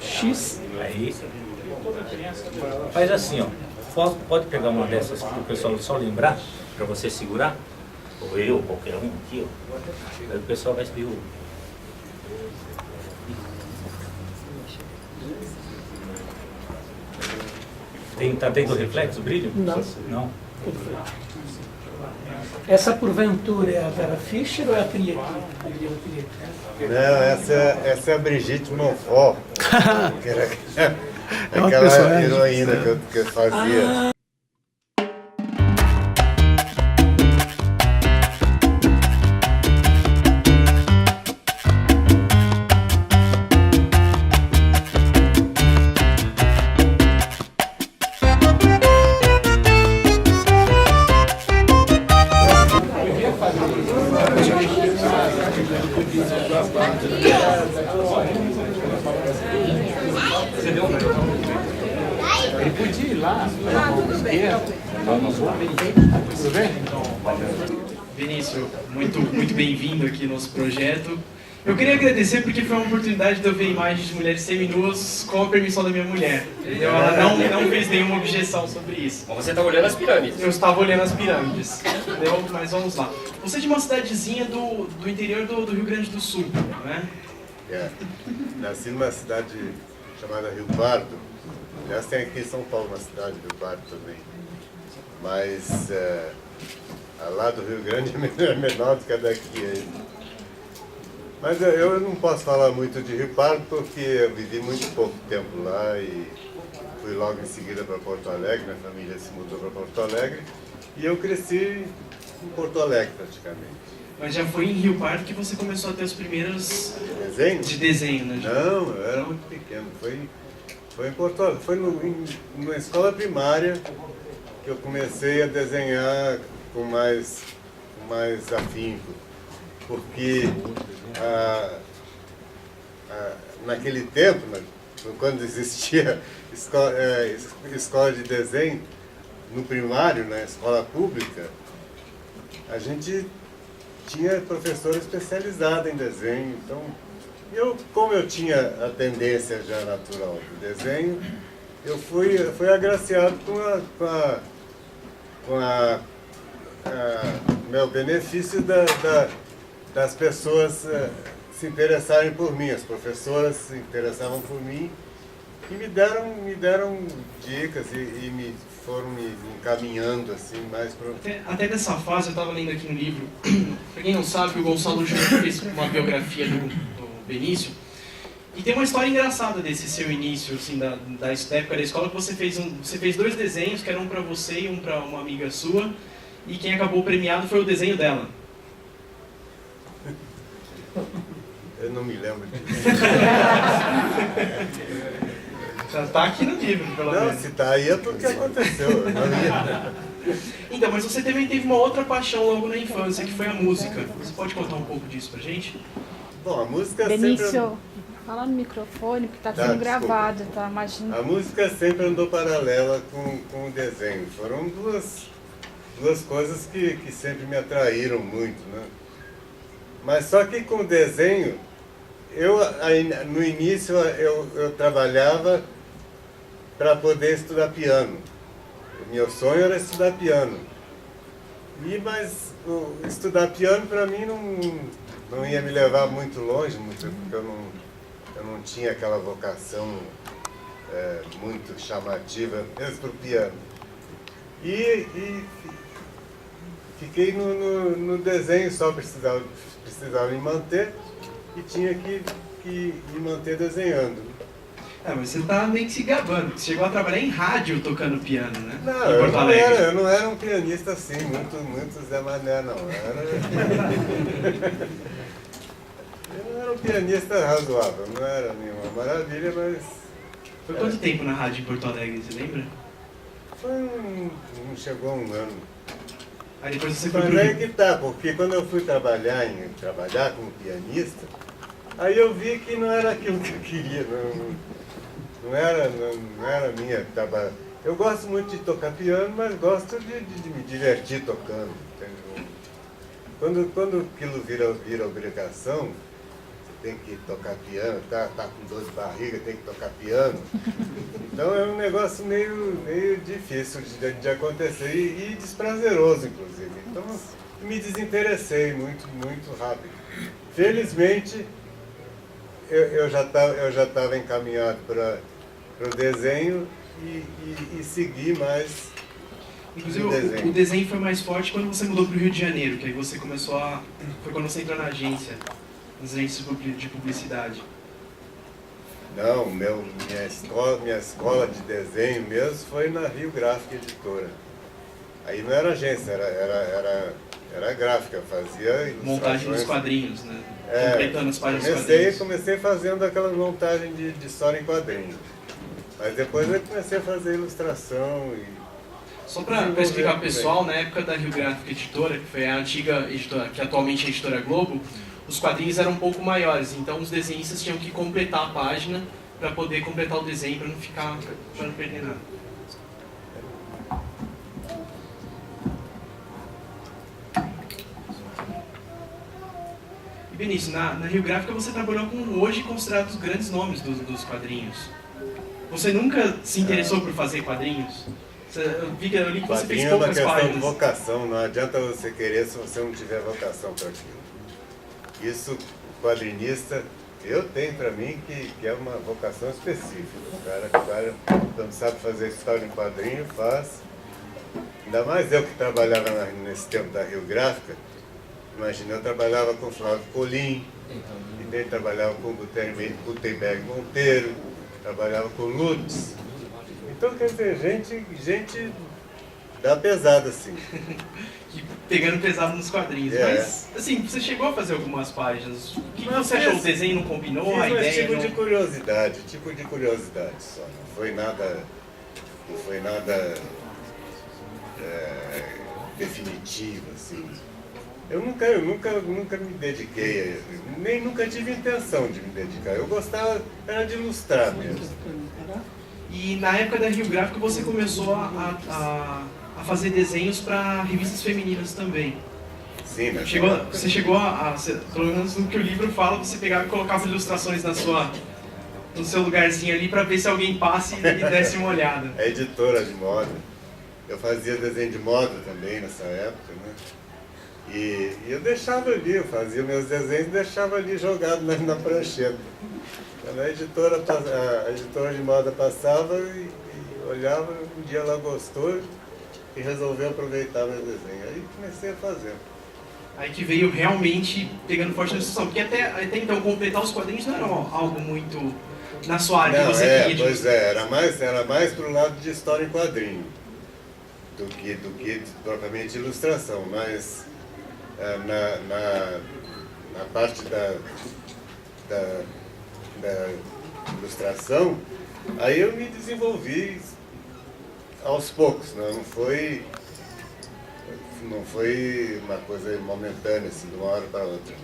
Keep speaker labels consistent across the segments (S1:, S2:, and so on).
S1: X.
S2: Aí, faz assim, ó. Pode pegar uma dessas para o pessoal só lembrar, para você segurar. Ou eu, qualquer um aqui, ó. Aí o pessoal vai se Tá tendo reflexo, brilho?
S1: Não.
S2: Não.
S1: Essa porventura é a Vera Fischer ou é a Prieto?
S3: Não, essa é a Brigitte Monfort, que era aquela
S1: personagem.
S3: heroína que eu fazia.
S1: Ele podia ir lá. Tudo bem?
S4: Vinícius, muito bem-vindo aqui no nosso projeto. Eu queria agradecer porque foi uma oportunidade de eu ver imagens de mulheres seminuas com a permissão da minha mulher. Entendeu? Ela não fez nenhuma objeção sobre isso.
S5: Mas você estava olhando as pirâmides.
S4: Eu estava olhando as pirâmides. Entendeu? Mas vamos lá. Você é de uma cidadezinha do interior do Rio Grande do Sul, né?
S3: Nasci numa cidade chamada Rio Pardo. Aliás, tem aqui em São Paulo uma cidade, Rio Pardo também. Mas a lá do Rio Grande é menor do que a daqui. Mas eu não posso falar muito de Rio Pardo porque eu vivi muito pouco tempo lá e fui logo em seguida para Porto Alegre, minha família se mudou para Porto Alegre e eu cresci em Porto Alegre praticamente.
S4: Mas já foi em Rio Pardo que você começou a ter os primeiros
S3: Desenho?
S4: de desenho, né?
S3: Não, eu era muito pequeno. Foi em Porto Alegre, foi numa escola primária que eu comecei a desenhar com mais afinco. Porque naquele tempo, quando existia escola de desenho no primário, na escola pública, a gente tinha professora especializada em desenho. Então, como eu tinha a tendência já natural do desenho, eu fui agraciado com meu benefício das pessoas se interessarem por mim. As professoras se interessavam por mim e me deram dicas e me foram me encaminhando assim mais para...
S4: Até nessa fase, eu estava lendo aqui um livro, para quem não sabe, o Gonçalo Júnior fez uma biografia do Benício, e tem uma história engraçada desse seu início, assim, da época da escola, que você fez dois desenhos, que eram um para você e um para uma amiga sua, e quem acabou premiado foi o desenho dela.
S3: Eu não me lembro disso.
S4: Já está aqui no livro, pelo menos.
S3: Não, se está aí é porque aconteceu. Eu não ia.
S4: Então, mas você também teve uma outra paixão logo na infância, que foi a música. Você pode contar um pouco disso pra gente?
S3: Bom, a música
S6: Benício,
S3: sempre...
S6: fala no microfone, porque está
S3: Tá,
S6: sendo
S3: desculpa.
S6: gravado, tá? Imagina.
S3: A música sempre andou paralela com o desenho. Foram duas coisas que sempre me atraíram muito, né? Mas só que com o desenho, no início eu trabalhava para poder estudar piano. Meu sonho era estudar piano. Mas estudar piano para mim não ia me levar muito longe, porque eu não tinha aquela vocação muito chamativa mesmo para o piano. E fiquei no desenho, só precisava me manter e tinha que me manter desenhando.
S4: Mas você tá meio que se gabando, você chegou a trabalhar em rádio tocando piano, né?
S3: Não,
S4: em Porto Alegre.
S3: eu não era um pianista assim, muito Zé Mané, não. pianista razoável, não era nenhuma maravilha, mas...
S4: Foi quanto tempo na rádio em Porto Alegre, você lembra?
S3: Não chegou a um ano.
S4: Aí depois você foi
S3: Mas
S4: pro
S3: aí
S4: Rio.
S3: que tá, porque quando eu fui trabalhar como pianista, aí eu vi que não era aquilo que eu queria, não era a minha. Eu gosto muito de tocar piano, mas gosto de me divertir tocando. Entendeu? Quando aquilo vira obrigação, você tem que tocar piano, tá com dor de barriga, tem que tocar piano. Então é um negócio meio difícil de acontecer e desprazeroso, inclusive. Então me desinteressei muito rápido. Felizmente, eu já estava encaminhado para o desenho e segui mais.
S4: Inclusive, o desenho foi mais forte quando você mudou para o Rio de Janeiro, que aí você começou a... Foi quando você entrou na agência, nas agências de publicidade.
S3: Não, minha escola de desenho mesmo foi na Rio Gráfica Editora. Aí não era agência, era gráfica, fazia ilustrações.
S4: Montagem dos quadrinhos, né? Completando as páginas dos
S3: Comecei
S4: quadrinhos.
S3: fazendo aquela montagem de história em quadrinhos. Mas depois eu comecei a fazer ilustração e...
S4: Só para explicar para o pessoal, na época da Rio Gráfica Editora, que foi a antiga editora, que atualmente é a Editora Globo, os quadrinhos eram um pouco maiores, então os desenhistas tinham que completar a página para poder completar o desenho, para não perder nada. E Benício, na Rio Gráfica você trabalhou com hoje considerados os grandes nomes dos quadrinhos. Você nunca se interessou por fazer quadrinhos? Eu li que você fez
S3: Quadrinho é uma
S4: poucas
S3: questão
S4: páginas.
S3: de vocação, não adianta você querer se você não tiver vocação para aquilo. Isso, quadrinista, eu tenho para mim que é uma vocação específica. O cara, quando sabe fazer história em quadrinho, faz. Ainda mais eu que trabalhava nesse tempo da Rio Gráfica. Imagina, eu trabalhava com Flávio Colim, e também trabalhava com Gutenberg Monteiro, trabalhava com Lutz. Então, quer dizer, gente dá pesada, assim.
S4: Pegando pesado nos quadrinhos.
S3: É.
S4: Mas, assim, você chegou a fazer algumas páginas. O que você achou? O desenho não combinou? A
S3: Fiz um
S4: ideia
S3: tipo
S4: não...
S3: de curiosidade só. Não foi nada definitivo, assim. Eu nunca me dediquei a ele, nem nunca tive intenção de me dedicar. Eu gostava era de ilustrar mesmo.
S4: E na época da Rio Gráfica você começou a fazer desenhos para revistas femininas também.
S3: Sim, mas
S4: Você chegou pelo menos no que o livro fala, você pegava e colocava ilustrações no seu lugarzinho ali para ver se alguém passa e desse uma olhada.
S3: é editora de moda. Eu fazia desenho de moda também nessa época, né? E eu deixava ali, eu fazia meus desenhos e deixava ali jogado na prancheta. Quando a editora de moda passava e olhava, um dia ela gostou e resolveu aproveitar meu desenho. Aí comecei a fazer.
S4: Aí que veio realmente pegando forte na ilustração, porque até então completar os quadrinhos não era algo muito na sua área que você queria.
S3: Pois é, era mais pro lado de história em quadrinho do que propriamente ilustração, mas na parte da ilustração, aí eu me desenvolvi aos poucos, né? Não foi uma coisa momentânea, assim, de uma hora para outra.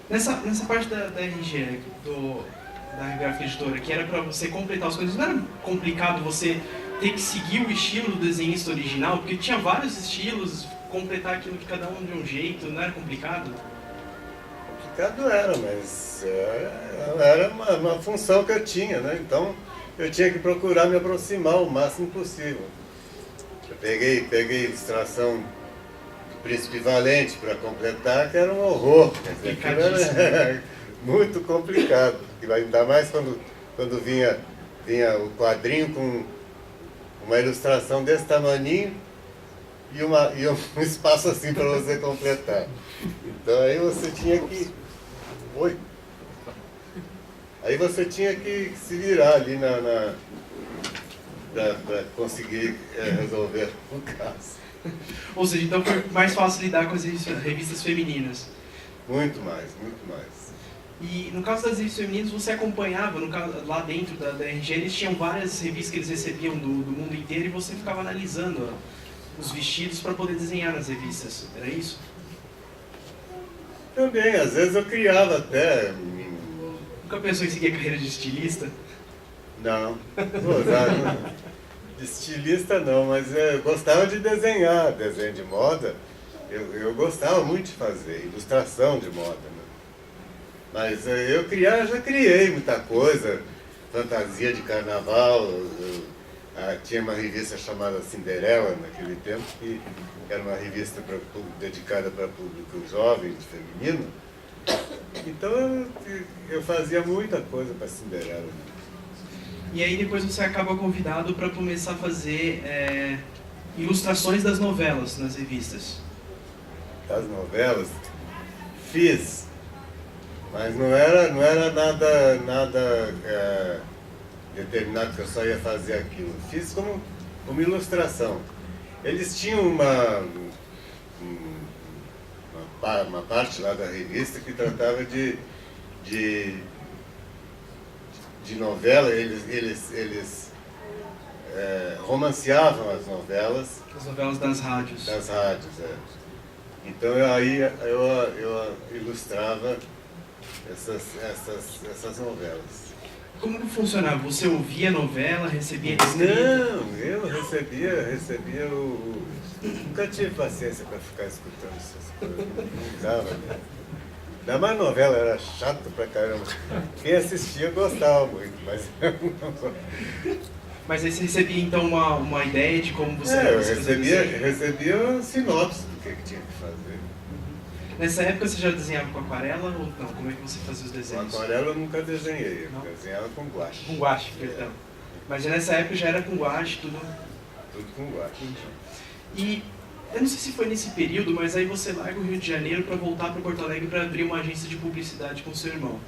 S4: Nessa parte da RG, da Rio Gráfica Editora, que era para você completar as coisas, não era complicado você ter que seguir o estilo do desenhista original? Porque tinha vários estilos, completar aquilo de cada um de um jeito, não era complicado?
S3: Complicado era, mas era uma função que eu tinha, né? Então eu tinha que procurar me aproximar o máximo possível. Eu peguei ilustração do Príncipe Valente para completar, que era um horror. Quer dizer, aquilo era muito complicado. Ainda mais quando vinha o quadrinho com uma ilustração desse tamaninho e um espaço assim para você completar. Então aí você tinha que... Oi? Aí você tinha que se virar ali para conseguir resolver o caso.
S4: Ou seja, então foi mais fácil lidar com as revistas femininas.
S3: Muito mais, muito mais.
S4: E no caso das revistas femininas, você acompanhava, no caso, lá dentro da RG, eles tinham várias revistas que eles recebiam do mundo inteiro e você ficava analisando os vestidos para poder desenhar nas revistas, era isso?
S3: Também, às vezes eu criava até.
S4: Nunca pensou em seguir a carreira de estilista?
S3: Não, de estilista não, mas eu gostava de desenhar, desenho de moda. Eu gostava muito de fazer, ilustração de moda, né? Mas eu já criei muita coisa, fantasia de carnaval. Tinha uma revista chamada Cinderela naquele tempo, que era uma revista dedicada para público jovem, feminino. Então eu fazia muita coisa para Cinderela.
S4: E aí depois você acaba convidado para começar a fazer ilustrações das novelas nas revistas.
S3: Das novelas? Fiz. Mas não era nada determinado que eu só ia fazer aquilo. Fiz como uma ilustração. Eles tinham uma parte lá da revista que tratava de novela. Eles romanceavam as novelas.
S4: As novelas das rádios.
S3: Das rádios, é. Então eu ilustrava essas novelas.
S4: Como que funcionava? Você ouvia a novela, recebia a escrita?
S3: Não, eu recebia o... Nunca tive paciência para ficar escutando essas coisas. Não dava, né? Ainda mais novela, era chato pra caramba. Quem assistia gostava muito, mas eu não...
S4: Mas aí você recebia então uma ideia de como você...
S3: eu recebia um sinopse do que tinha que fazer.
S4: Nessa época você já desenhava com aquarela ou não? Como é que você fazia os desenhos?
S3: Com aquarela eu nunca desenhei,
S4: Não?
S3: eu desenhava com guache.
S4: Com guache, perdão. Mas nessa época já era com guache, tudo...
S3: Tudo com guache.
S4: E eu não sei se foi nesse período, mas aí você larga o Rio de Janeiro para voltar para Porto Alegre para abrir uma agência de publicidade com seu irmão.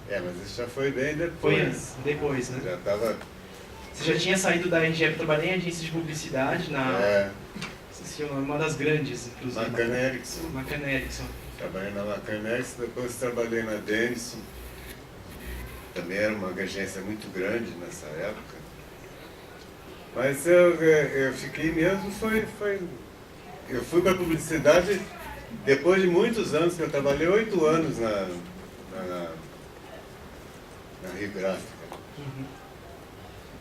S3: Mas isso já foi bem depois.
S4: Foi antes, depois, né?
S3: Já estava...
S4: Você já tinha saído da RG para trabalhar em agência de publicidade na... uma das grandes, inclusive.
S3: McCann Erickson.
S4: McCann Erickson.
S3: Trabalhei na McCann Erickson, depois trabalhei na Denison. Também era uma agência muito grande nessa época. Mas eu fiquei mesmo, eu fui para a publicidade depois de muitos anos, que eu trabalhei 8 anos na Rio Gráfica.
S4: Uhum.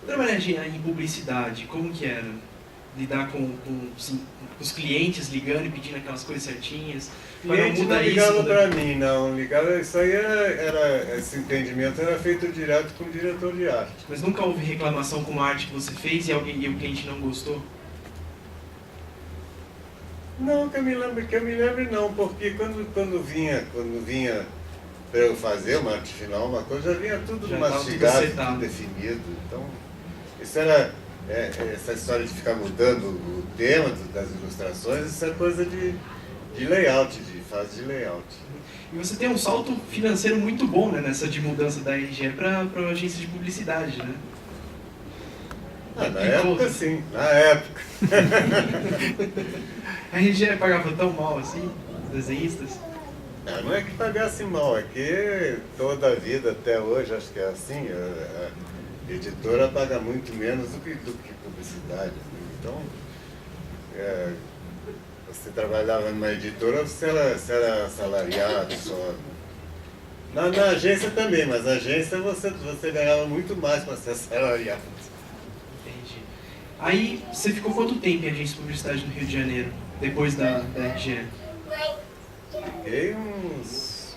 S4: Trabalhar em publicidade, como que era? Lidar com os clientes ligando e pedindo aquelas coisas certinhas?
S3: O cliente não ligava para mim, não. Ligava, isso aí esse entendimento era feito direto com o diretor de arte.
S4: Mas nunca houve reclamação com a arte que você fez e o cliente não gostou?
S3: Não, que eu me lembre não, porque quando vinha para eu fazer uma arte final, uma coisa, já vinha tudo mastigado, tudo definido. Então, isso era... essa história de ficar mudando o tema das ilustrações, isso é coisa de layout, de fase de layout.
S4: E você tem um salto financeiro muito bom, né, nessa de mudança da RG para a agência de publicidade, né?
S3: Na época, sim. Na época.
S4: A RG pagava tão mal assim, os desenhistas?
S3: Não é que pagasse mal, é que toda a vida até hoje, acho que é assim, a editora paga muito menos do que publicidade. Então, você trabalhava numa editora, você era assalariado só. Na agência também, mas na agência você ganhava muito mais para ser assalariado.
S4: Entendi. Aí, você ficou quanto tempo em agência de publicidade no Rio de Janeiro, depois da RG?
S3: Fiquei uns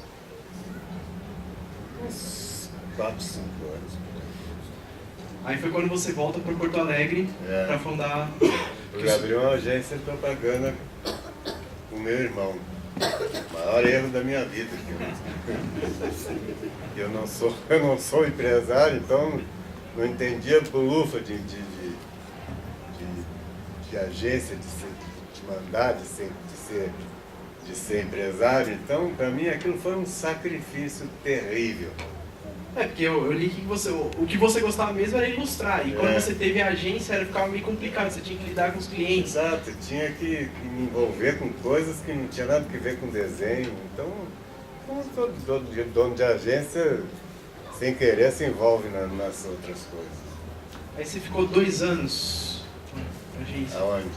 S3: 4, 5 anos.
S4: Aí foi quando você volta para Porto Alegre para fundar...
S3: Eu abri uma agência de propaganda com meu irmão. O maior erro da minha vida. Eu não sou empresário, então não entendia bolufa de agência, de mandar, de ser empresário. Então, para mim, aquilo foi um sacrifício terrível.
S4: Porque eu li que o que você gostava mesmo era ilustrar, e quando você teve a agência ficava meio complicado, você tinha que lidar com os clientes.
S3: Exato, tinha que me envolver com coisas que não tinha nada a ver com desenho, então como todo dono de agência, sem querer, se envolve nas outras coisas.
S4: Aí você ficou 2 anos na agência?
S3: Aonde?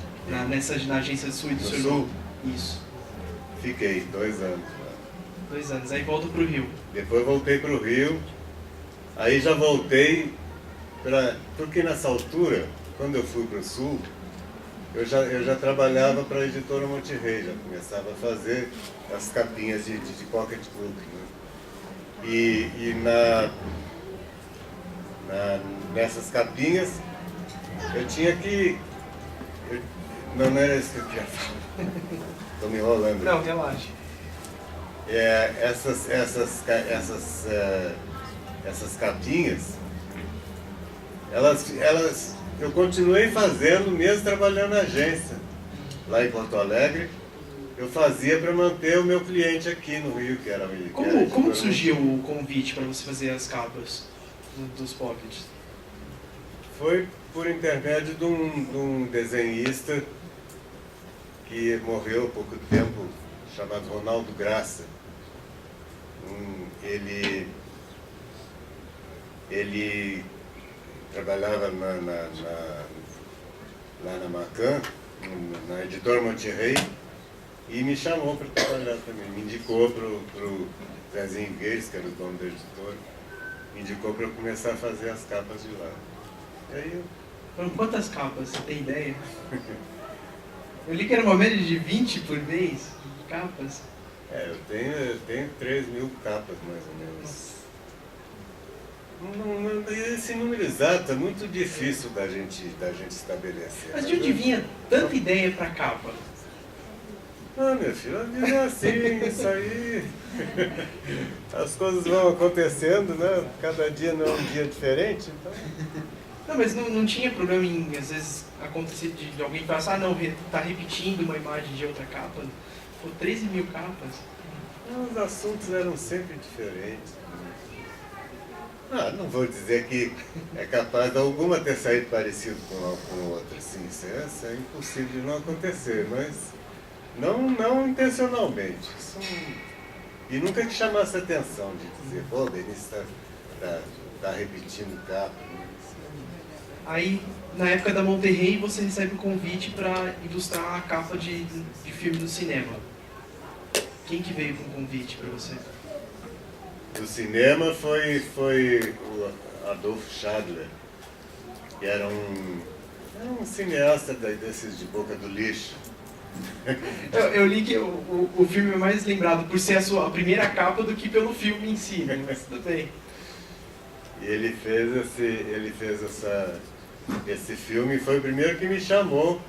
S4: Na agência Sul e do
S3: No
S4: seu
S3: Sul?
S4: irmão? Isso.
S3: Fiquei 2 anos lá.
S4: 2 anos. Aí volta pro Rio.
S3: Depois voltei para o Rio, aí já voltei porque nessa altura, quando eu fui para o Sul, eu já trabalhava para a editora Monte Rei, já começava a fazer as capinhas de Pocket Book, né? E nessas capinhas eu tinha que... não era isso que eu queria falar. Estou me enrolando.
S4: Não, relaxa.
S3: Essas capinhas, eu continuei fazendo mesmo trabalhando na agência. Lá em Porto Alegre, eu fazia para manter o meu cliente aqui no Rio, que era
S4: Como surgiu o convite para você fazer as capas dos Pockets?
S3: Foi por intermédio de um desenhista que morreu há pouco tempo, chamado Ronaldo Graça. Ele trabalhava lá na Macan, na editora Monte Rei, e me chamou para trabalhar também. Me indicou para o Zezinho Guedes, que era o dono da editora, me indicou para eu começar a fazer as capas de lá. E aí
S4: Foram quantas capas? Você tem ideia? Eu li que era uma média de 20 por mês de capas.
S3: eu tenho 3.000 capas, mais ou menos. Esse número exato é muito difícil da gente estabelecer.
S4: Mas de onde vinha tanta ideia para capa?
S3: Ah, meu filho, a vida é assim, isso aí. As coisas vão acontecendo, né? Cada dia não é um dia diferente, então...
S4: Não, mas não tinha problema em, às vezes, acontecer de alguém pensar, não, tá repetindo uma imagem de outra capa. Pô, 13.000 capas.
S3: Os assuntos eram sempre diferentes. Não vou dizer que é capaz de alguma ter saído parecido com outra, sim, isso é impossível de não acontecer, mas não intencionalmente. E nunca que chamasse a atenção de dizer, pô, o Benício tá repetindo capa.
S4: Aí, na época da Monterrey, você recebe o convite para ilustrar a capa de filme do cinema. Quem que veio com o convite para você?
S3: Do cinema foi o Adolfo Schadler, que era um cineasta desses de boca do lixo.
S4: Eu li que o filme é mais lembrado por ser a primeira capa do que pelo filme em si, né? Mas tudo bem.
S3: E ele fez esse filme, foi o primeiro que me chamou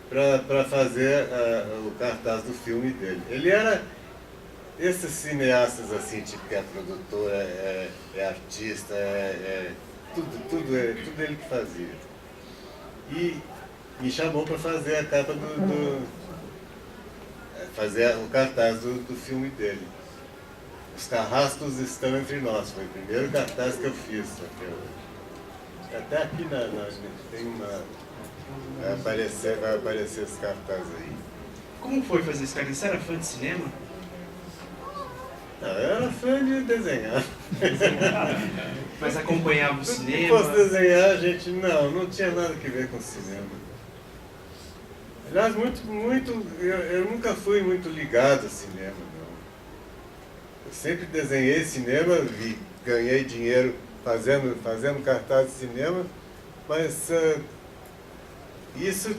S3: para fazer o cartaz do filme dele. Ele era esses cineastas assim, tipo que é produtor, é artista, tudo ele que fazia. E me chamou para fazer a capa fazer o cartaz do filme dele. Os carrascos estão entre nós, foi o primeiro cartaz que eu fiz até hoje. Até aqui tem vai aparecer esse cartaz aí.
S4: Como foi fazer esse cartaz? Você era fã de cinema?
S3: Eu era fã de desenhar.
S4: Mas acompanhava o cinema?
S3: Se fosse desenhar, a gente não tinha nada a ver com cinema. Aliás, eu nunca fui muito ligado a cinema, não. Eu sempre desenhei cinema, ganhei dinheiro fazendo cartaz de cinema, mas isso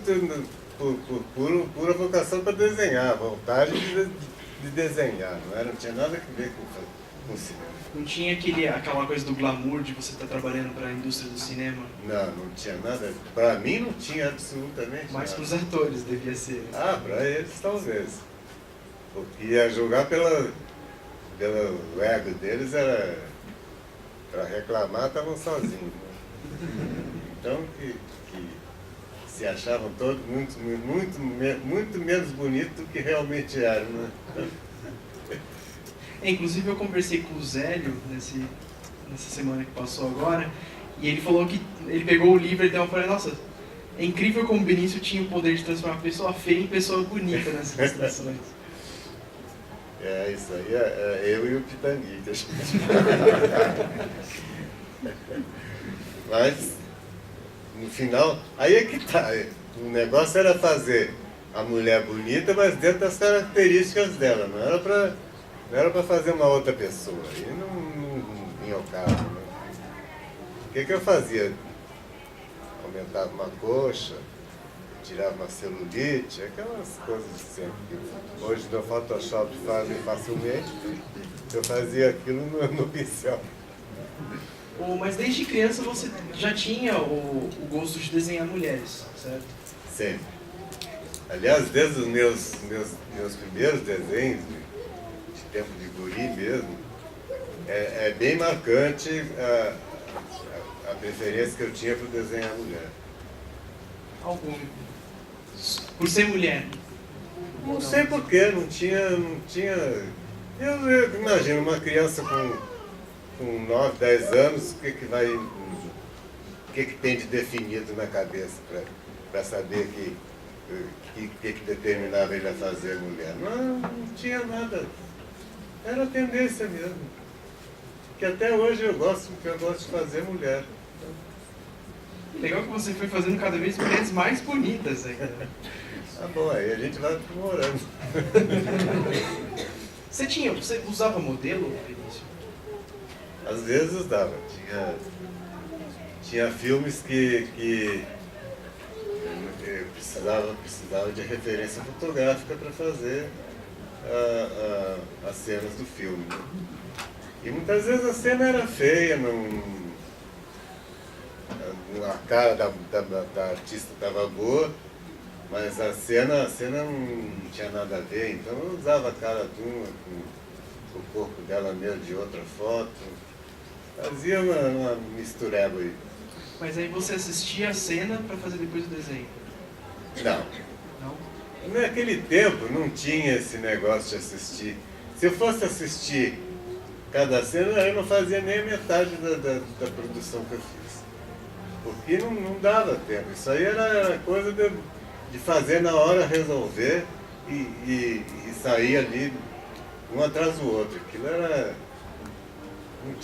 S3: por pura vocação para desenhar, vontade de desenhar, não tinha nada a ver com cinema.
S4: Não tinha aquela coisa do glamour de você estar trabalhando para a indústria do cinema?
S3: Não tinha nada. Para mim não tinha absolutamente
S4: Mas
S3: nada.
S4: para os atores devia ser.
S3: Para eles talvez. Porque ia julgar pelo ego deles era... Para reclamar estavam sozinhos. Então que se achavam todos muito menos bonitos do que realmente eram, né?
S4: Inclusive eu conversei com o Zélio nessa semana que passou agora, e ele falou que ele pegou o livro e deu uma falei, nossa, é incrível como o Benício tinha o poder de transformar a pessoa feia em pessoa bonita nessas ilustrações.
S3: É, isso aí é eu e o Pitanguita. Mas, no final, aí é que tá. O negócio era fazer a mulher bonita, mas dentro das características dela. Não era pra fazer uma outra pessoa. Aí não vinha ao caso. Né? O que eu fazia? Aumentava uma coxa, tirava uma celulite, aquelas coisas de sempre. Hoje no Photoshop fazem facilmente. Eu fazia aquilo no pincel.
S4: Mas desde criança você já tinha o gosto de desenhar mulheres, certo?
S3: Sempre. Aliás, desde os meus primeiros desenhos, de tempo de guri mesmo, é bem marcante a preferência que eu tinha por desenhar mulher.
S4: Algum. Por ser mulher?
S3: Não sei porquê, não tinha... Eu imagino uma criança com 9, 10 anos, o que tem de definido na cabeça para saber que determinava ele a fazer mulher. Não tinha nada. Era tendência mesmo. Que até hoje eu gosto de fazer mulher.
S4: Legal que você foi fazendo cada vez mulheres mais bonitas ainda.
S3: Tá bom, aí a gente vai aprimorando.
S4: Você usava modelo, Vinícius?
S3: Às vezes usava. Tinha filmes que eu precisava de referência fotográfica para fazer as cenas do filme. Né? E muitas vezes a cena era feia, a cara da artista estava boa, mas a cena não tinha nada a ver, então eu usava a cara de uma com o corpo dela mesmo de outra foto. Fazia uma mistureba aí.
S4: Mas aí você assistia a cena para fazer depois o desenho?
S3: Não.
S4: Não?
S3: Naquele tempo não tinha esse negócio de assistir. Se eu fosse assistir cada cena, eu não fazia nem a metade da produção que eu fiz. Porque não dava tempo. Isso aí era coisa de fazer na hora, resolver e sair ali um atrás do outro. Aquilo era... Não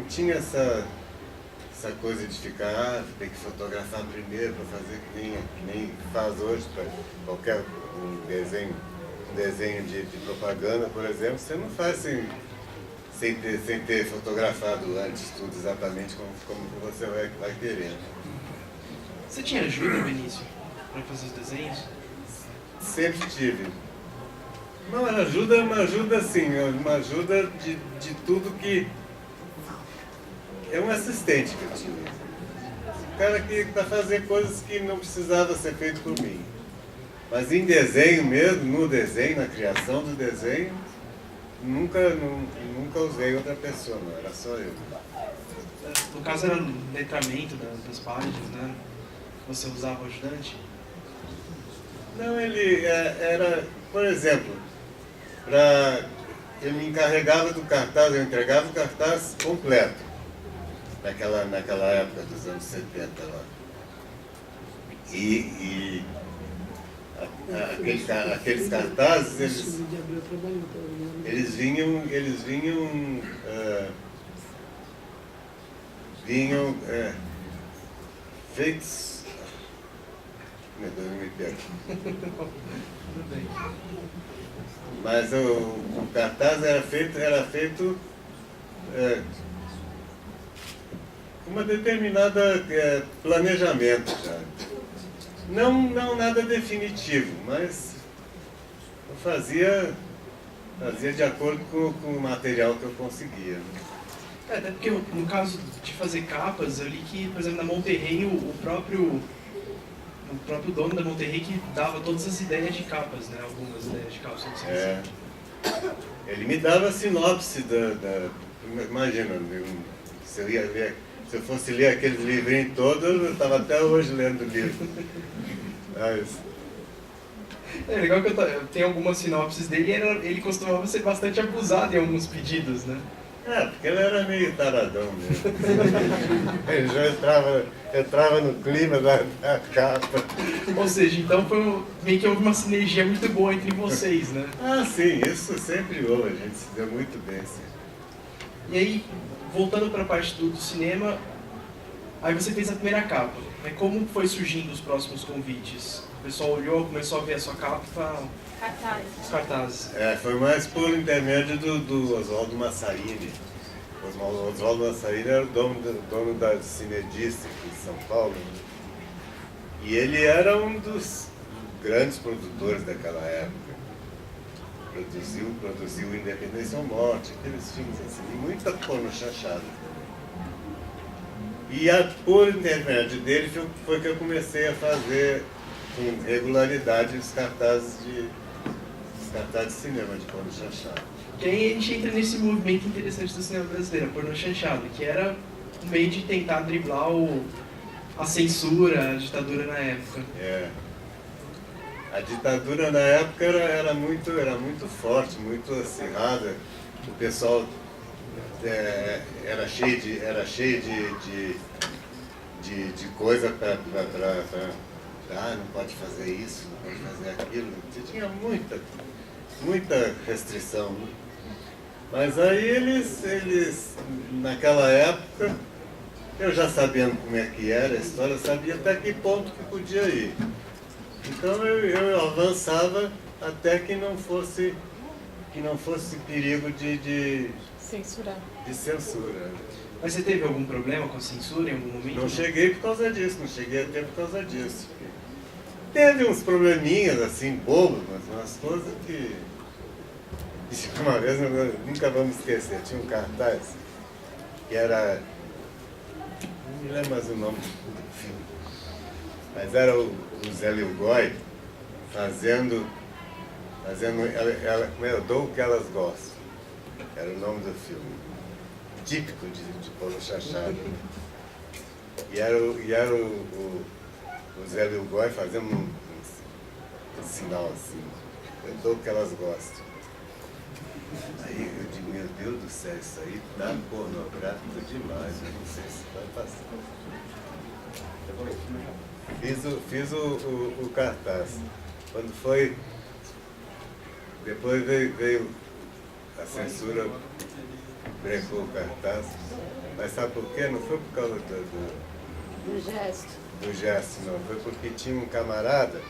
S3: tinha essa coisa de ficar, tem que fotografar primeiro para fazer que nem faz hoje para qualquer desenho de propaganda, por exemplo, você não faz sem ter fotografado antes tudo exatamente como você vai querendo.
S4: Você tinha ajuda, Vinícius, para fazer os desenhos?
S3: Sempre tive. Não, uma ajuda assim, uma ajuda de tudo que... É um assistente que eu tinha. Um cara que para fazer coisas que não precisava ser feito por mim. Mas em desenho mesmo, no desenho, na criação do desenho, nunca usei outra pessoa, não, era só eu.
S4: No caso era letramento das páginas, né? Você usava o ajudante?
S3: Não, ele era, por exemplo, eu me encarregava do cartaz, eu entregava o cartaz completo. Naquela época dos anos 70 lá. E aqueles cartazes, eles vinham feitos... Meu Deus, eu me perco.
S4: Tudo bem.
S3: Mas o cartaz era feito com uma determinada planejamento já. Não nada definitivo, mas eu fazia de acordo com o material que eu conseguia.
S4: Até porque no caso de fazer capas, eu li que, por exemplo, na Monterrey, o próprio dono da Monterrey que dava todas as ideias de capas, né? Algumas ideias de capas.
S3: Ele me dava a sinopse imagina, se eu fosse ler aqueles livrinhos todos, eu estava até hoje lendo o livro.
S4: É legal que eu tenho algumas sinopses dele e ele costumava ser bastante abusado em alguns pedidos, né?
S3: Porque ele era meio taradão mesmo. Ele já entrava no clima da capa.
S4: Ou seja, então meio que houve uma sinergia muito boa entre vocês, né?
S3: Sim, isso sempre houve, a gente se deu muito bem, sim.
S4: E aí, voltando para a parte do cinema, aí você fez a primeira capa. Como foi surgindo os próximos convites? O pessoal olhou, começou a ver a sua capa e falou... Os cartazes.
S3: Foi mais por intermédio do Oswaldo Massarini. O Oswaldo Massarini era o dono da Cinedista aqui em São Paulo. Né? E ele era um dos grandes produtores daquela época. Produziu Independência ou Morte, aqueles filmes assim, e muita porno chanchada. E por intermédio dele foi que eu comecei a fazer com regularidade os cartazes de cinema, de porno chanchado.
S4: E aí a gente entra nesse movimento interessante do cinema brasileiro, porno chanchado, que era um meio de tentar driblar a censura, a ditadura na época.
S3: A ditadura na época era muito forte, muito acirrada. O pessoal era cheio de coisa para não pode fazer isso, não pode fazer aquilo. Tinha muita restrição. Né? Mas aí eles, naquela época, eu já sabendo como é que era a história, eu sabia até que ponto que podia ir. Então eu avançava até que não fosse perigo de
S6: Censurar.
S3: de censura.
S4: Mas você teve algum problema com a censura em algum momento?
S3: Não cheguei por causa disso, não cheguei até por causa disso. Teve uns probleminhas assim, bobos, mas umas coisas que uma vez nunca vamos esquecer. Tinha um cartaz que era, não me lembro mais o nome do filme, mas era o Zé Lilgoy fazendo ela, como é, eu dou o que elas gostam. Era o nome do filme. Típico de porno chanchado. E era o Zé Lilgoy fazendo um sinal assim. Eu dou o que elas gostam. Aí eu digo, meu Deus do céu, isso aí tá pornográfico demais. Eu não sei se vai passar. Fiz o cartaz. Quando foi... Depois veio a censura, brecou o cartaz. Mas sabe por quê? Não foi por causa
S6: Do gesto.
S3: do gesto, não. Foi porque tinha um camarada,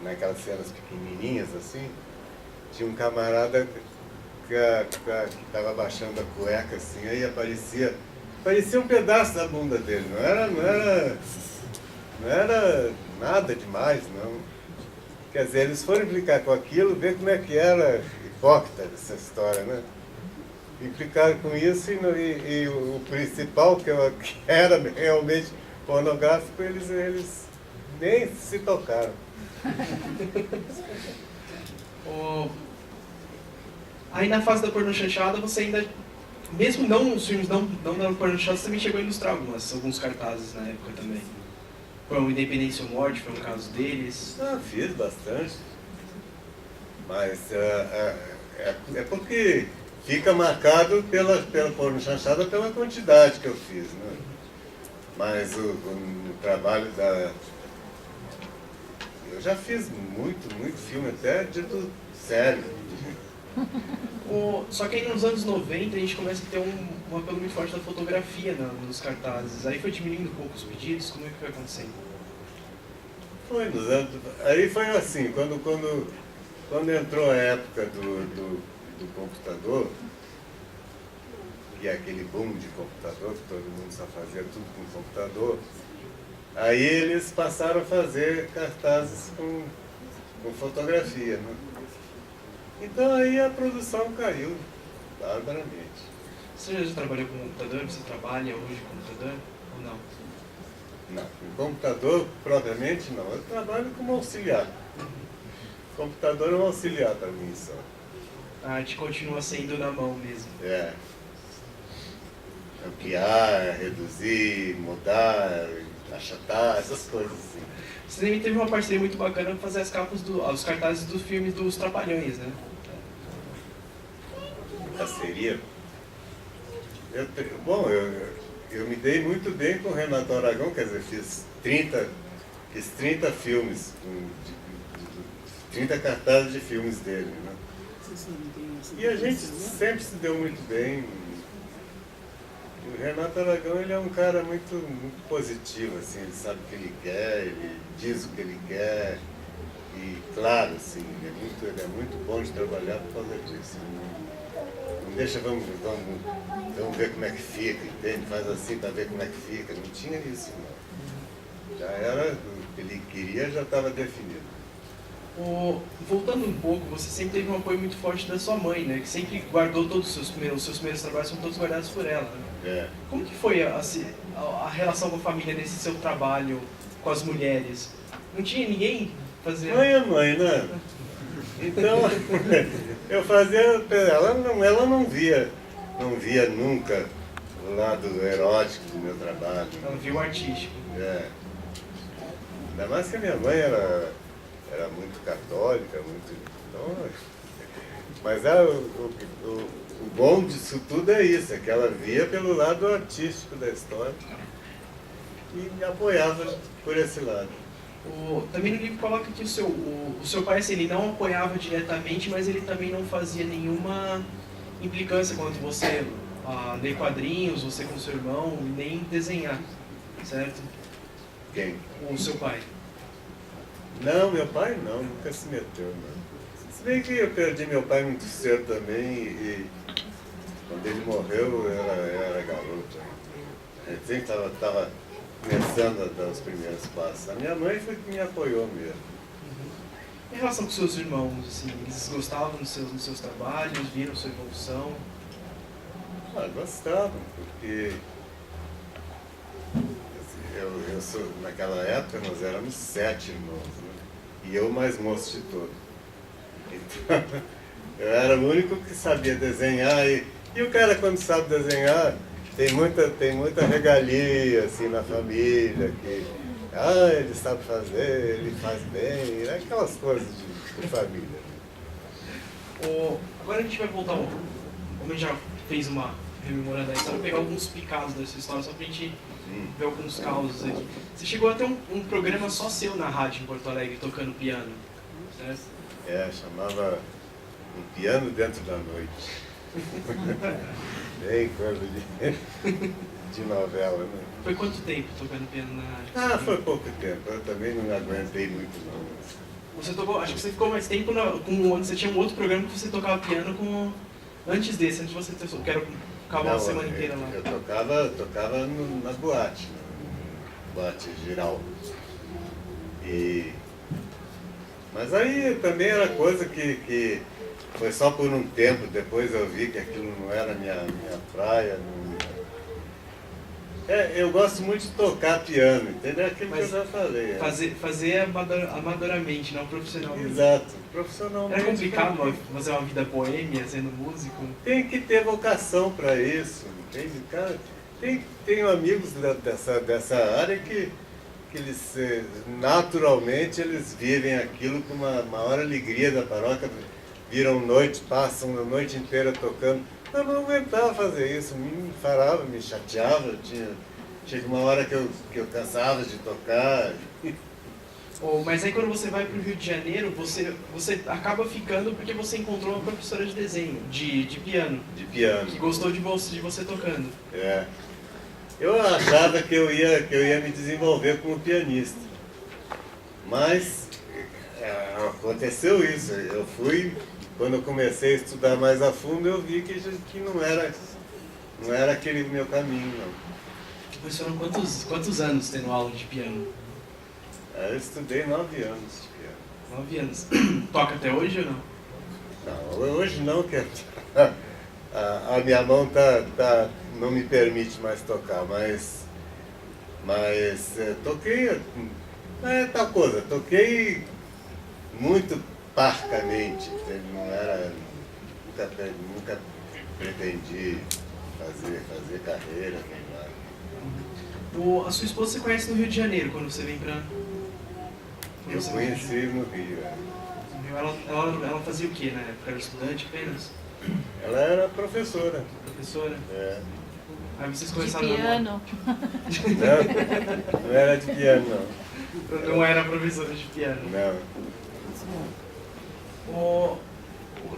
S3: naquelas cenas pequenininhas assim, tinha um camarada que estava baixando a cueca assim, aí parecia um pedaço da bunda dele. Não era nada demais, não. Quer dizer, eles foram implicar com aquilo, ver como é que era hipócrita essa história, né? Implicaram com isso e o principal, que era realmente pornográfico, eles nem se tocaram.
S4: Aí na fase da porno chanchada, você ainda, mesmo não os filmes não dando porno chanchada, você também chegou a ilustrar alguns cartazes na época também. Foi o Independência ou Morte, foi um caso deles.
S3: Fiz bastante. Mas é porque fica marcado pela porno chanchada pela quantidade que eu fiz, né? Mas o trabalho eu já fiz muito filme, até dito sério.
S4: Só que aí nos anos 90 a gente começa a ter um apelo muito forte da fotografia nos cartazes. Aí foi diminuindo um pouco os pedidos, como é que foi acontecendo?
S3: Aí foi assim, quando entrou a época do computador, e aquele boom de computador, que todo mundo só fazia tudo com computador, aí eles passaram a fazer cartazes com fotografia, né? Então aí a produção caiu barbaramente.
S4: Você já trabalhou com computador? Você trabalha hoje com computador ou não?
S3: Não, com computador propriamente não. Eu trabalho como auxiliar. O computador é um auxiliar para mim só.
S4: A arte continua sendo na mão mesmo.
S3: Ampliar, reduzir, mudar, achatar, essas coisas assim.
S4: Você também teve uma parceria muito bacana para fazer as capas os cartazes dos filmes dos Trapalhões, né?
S3: Parceria? Eu me dei muito bem com o Renato Aragão, quer dizer, fiz 30 filmes, 30 cartazes de filmes dele, né? E a gente sempre se deu muito bem. O Renato Aragão, ele é um cara muito, muito positivo, assim, ele sabe o que ele quer, ele diz o que ele quer. E claro, assim, ele é muito bom de trabalhar por causa disso. Não deixa, vamos ver como é que fica, entende? Faz assim para ver como é que fica. Não tinha isso, não. Já era, o que ele queria já estava definido.
S4: Voltando um pouco, você sempre teve um apoio muito forte da sua mãe, né? Que sempre guardou todos os seus primeiros trabalhos, são todos guardados por ela, né?
S3: É.
S4: Como que foi a relação com a família nesse seu trabalho com as mulheres? Não tinha ninguém fazendo...
S3: Mãe é mãe, né? Então, eu fazia... Ela não via nunca o lado erótico do meu trabalho.
S4: Ela viu o artístico.
S3: É. Ainda mais que a minha mãe era muito católica, muito... Então, mas o bom disso tudo é isso, é que ela via pelo lado artístico da história e me apoiava por esse lado.
S4: Também no livro coloca que o seu pai, assim, ele não apoiava diretamente, mas ele também não fazia nenhuma implicância quanto você ler quadrinhos, você com seu irmão, nem desenhar, certo?
S3: Quem?
S4: O seu pai.
S3: Não, meu pai não, nunca se meteu, não. Se bem que eu perdi meu pai muito cedo também e quando ele morreu eu era garoto. A gente sempre estava começando a dar os primeiros passos. A minha mãe foi que me apoiou mesmo.
S4: Em relação com seus irmãos, assim, eles gostavam dos seus trabalhos, viram sua evolução?
S3: Gostavam, porque naquela época nós éramos 7 irmãos, né? E eu mais moço de todos. Então, eu era o único que sabia desenhar e o cara quando sabe desenhar tem muita regalia assim na família, que ele sabe fazer, ele faz bem, aquelas coisas de família.
S4: Agora a gente vai voltar como a gente já fez uma rememorada da história, pegar alguns picados dessa história só pra gente ver alguns causos aqui. Você chegou a ter um programa só seu na rádio em Porto Alegre, tocando piano, certo?
S3: Chamava Um Piano Dentro da Noite. Bem coisa de novela, né?
S4: Foi quanto tempo tocando piano na rádio?
S3: Foi pouco tempo, eu também não aguentei muito não.
S4: Você tocou, acho que você ficou mais tempo onde você tinha um outro programa que você tocava piano antes desse, antes de você ter, quero acabar a semana inteira lá.
S3: Eu tocava na boate, boate geral. Mas aí também era coisa que foi só por um tempo, depois eu vi que aquilo não era minha praia. Eu gosto muito de tocar piano, entendeu? Aquilo que eu já falei.
S4: Fazer amadoramente, não profissionalmente.
S3: Exato, profissionalmente.
S4: É complicado fazer uma vida boêmia sendo músico?
S3: Tem que ter vocação para isso, entende? Cara, tenho amigos dessa área que eles naturalmente eles vivem aquilo com uma maior alegria da paróquia, passam a noite inteira tocando. Eu não aguentava fazer isso, me farava, me chateava, chega uma hora que eu cansava de tocar.
S4: Mas aí quando você vai para o Rio de Janeiro, você acaba ficando porque você encontrou uma professora de desenho, de piano.
S3: De piano.
S4: Que gostou de você tocando.
S3: Eu achava que eu ia me desenvolver como pianista. Mas aconteceu isso. Eu fui, quando eu comecei a estudar mais a fundo, eu vi que não era aquele meu caminho, não.
S4: Mas foram quantos anos tendo aula de piano?
S3: Eu estudei 9 anos de piano.
S4: 9 anos. Toca até hoje ou não?
S3: Não, hoje não, que a minha mão não me permite mais tocar, mas toquei, tal coisa, toquei muito parcamente, não era, nunca pretendi fazer carreira, nem nada.
S4: A sua esposa você conhece no Rio de Janeiro, quando você vem pra...
S3: Eu conheci no Rio.
S4: Ela fazia o que na época? Era estudante apenas?
S3: Ela era professora.
S4: Professora? Aí vocês
S6: De
S4: começaram a namorar.
S6: piano.
S3: Não era de piano, não.
S4: Não era professora de piano.
S3: Não.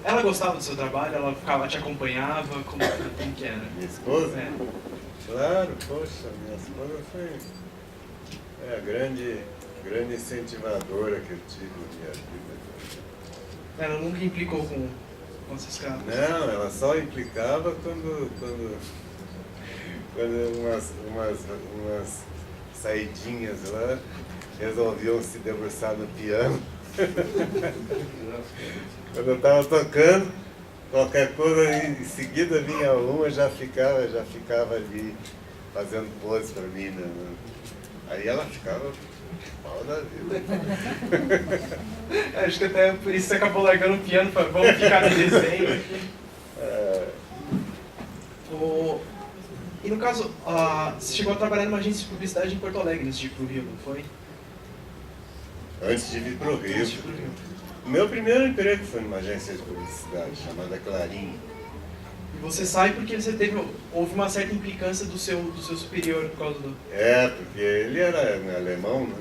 S4: Ela gostava do seu trabalho? Ela te acompanhava? Como que era?
S3: Minha esposa?
S4: É.
S3: Claro, poxa, minha esposa foi a grande incentivadora que eu tive na minha vida.
S4: Ela nunca implicou com esses caras?
S3: Não, ela só implicava quando umas saidinhas lá resolviam se debruçar no piano. Quando eu estava tocando, qualquer coisa, em seguida vinha uma, já ficava ali fazendo pose para mim. Né? Aí ela ficava mal da vida.
S4: Acho que até por isso você acabou largando o piano, vamos ficar de desenho. E no caso, você chegou a trabalhar numa agência de publicidade em Porto Alegre antes de ir pro Rio, não foi?
S3: Antes de vir para o Rio.
S4: Antes de ir pro Rio.
S3: O meu primeiro emprego foi numa agência de publicidade chamada Clarim.
S4: E você sai porque houve uma certa implicância do seu superior por causa do...
S3: Porque ele era alemão, né?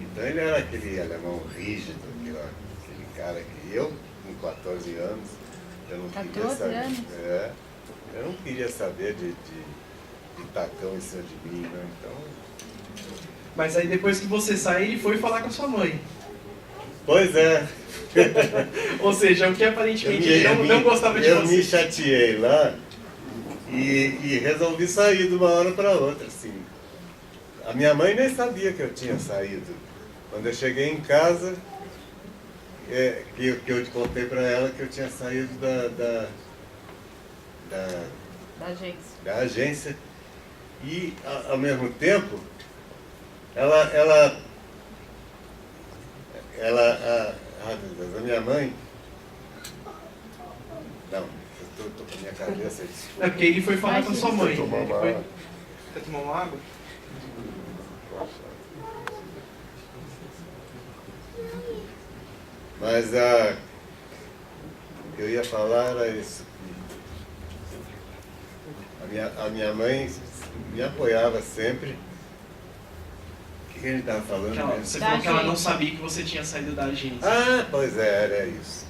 S3: Então ele era aquele alemão rígido, aquele cara que eu, com 14 anos, eu não queria
S6: 14
S3: saber.
S6: anos?
S3: Eu não queria saber de tacão em cima de mim, né? Então.
S4: Mas aí depois que você sai, ele foi falar com a sua mãe.
S3: Pois é.
S4: Ou seja, o que aparentemente ele não gostava de
S3: eu
S4: você.
S3: me chateei lá e resolvi sair de uma hora para outra, assim. A minha mãe nem sabia que eu tinha saído. Quando eu cheguei em casa, que eu contei para ela que eu tinha saído da
S6: agência.
S3: Da agência. E, ao mesmo tempo, a minha mãe... Não, eu tô com a minha cabeça...
S4: É porque ele foi falar com a sua mãe.
S3: Deixa eu tomar uma água.
S4: Quer tomar uma água?
S3: Mas o que eu ia falar era isso. A minha mãe me apoiava sempre. O que ele estava falando mesmo?
S4: Você
S6: Da
S4: falou que ela não
S6: agência.
S4: sabia que você tinha saído da agência.
S3: Ah, pois é, era isso.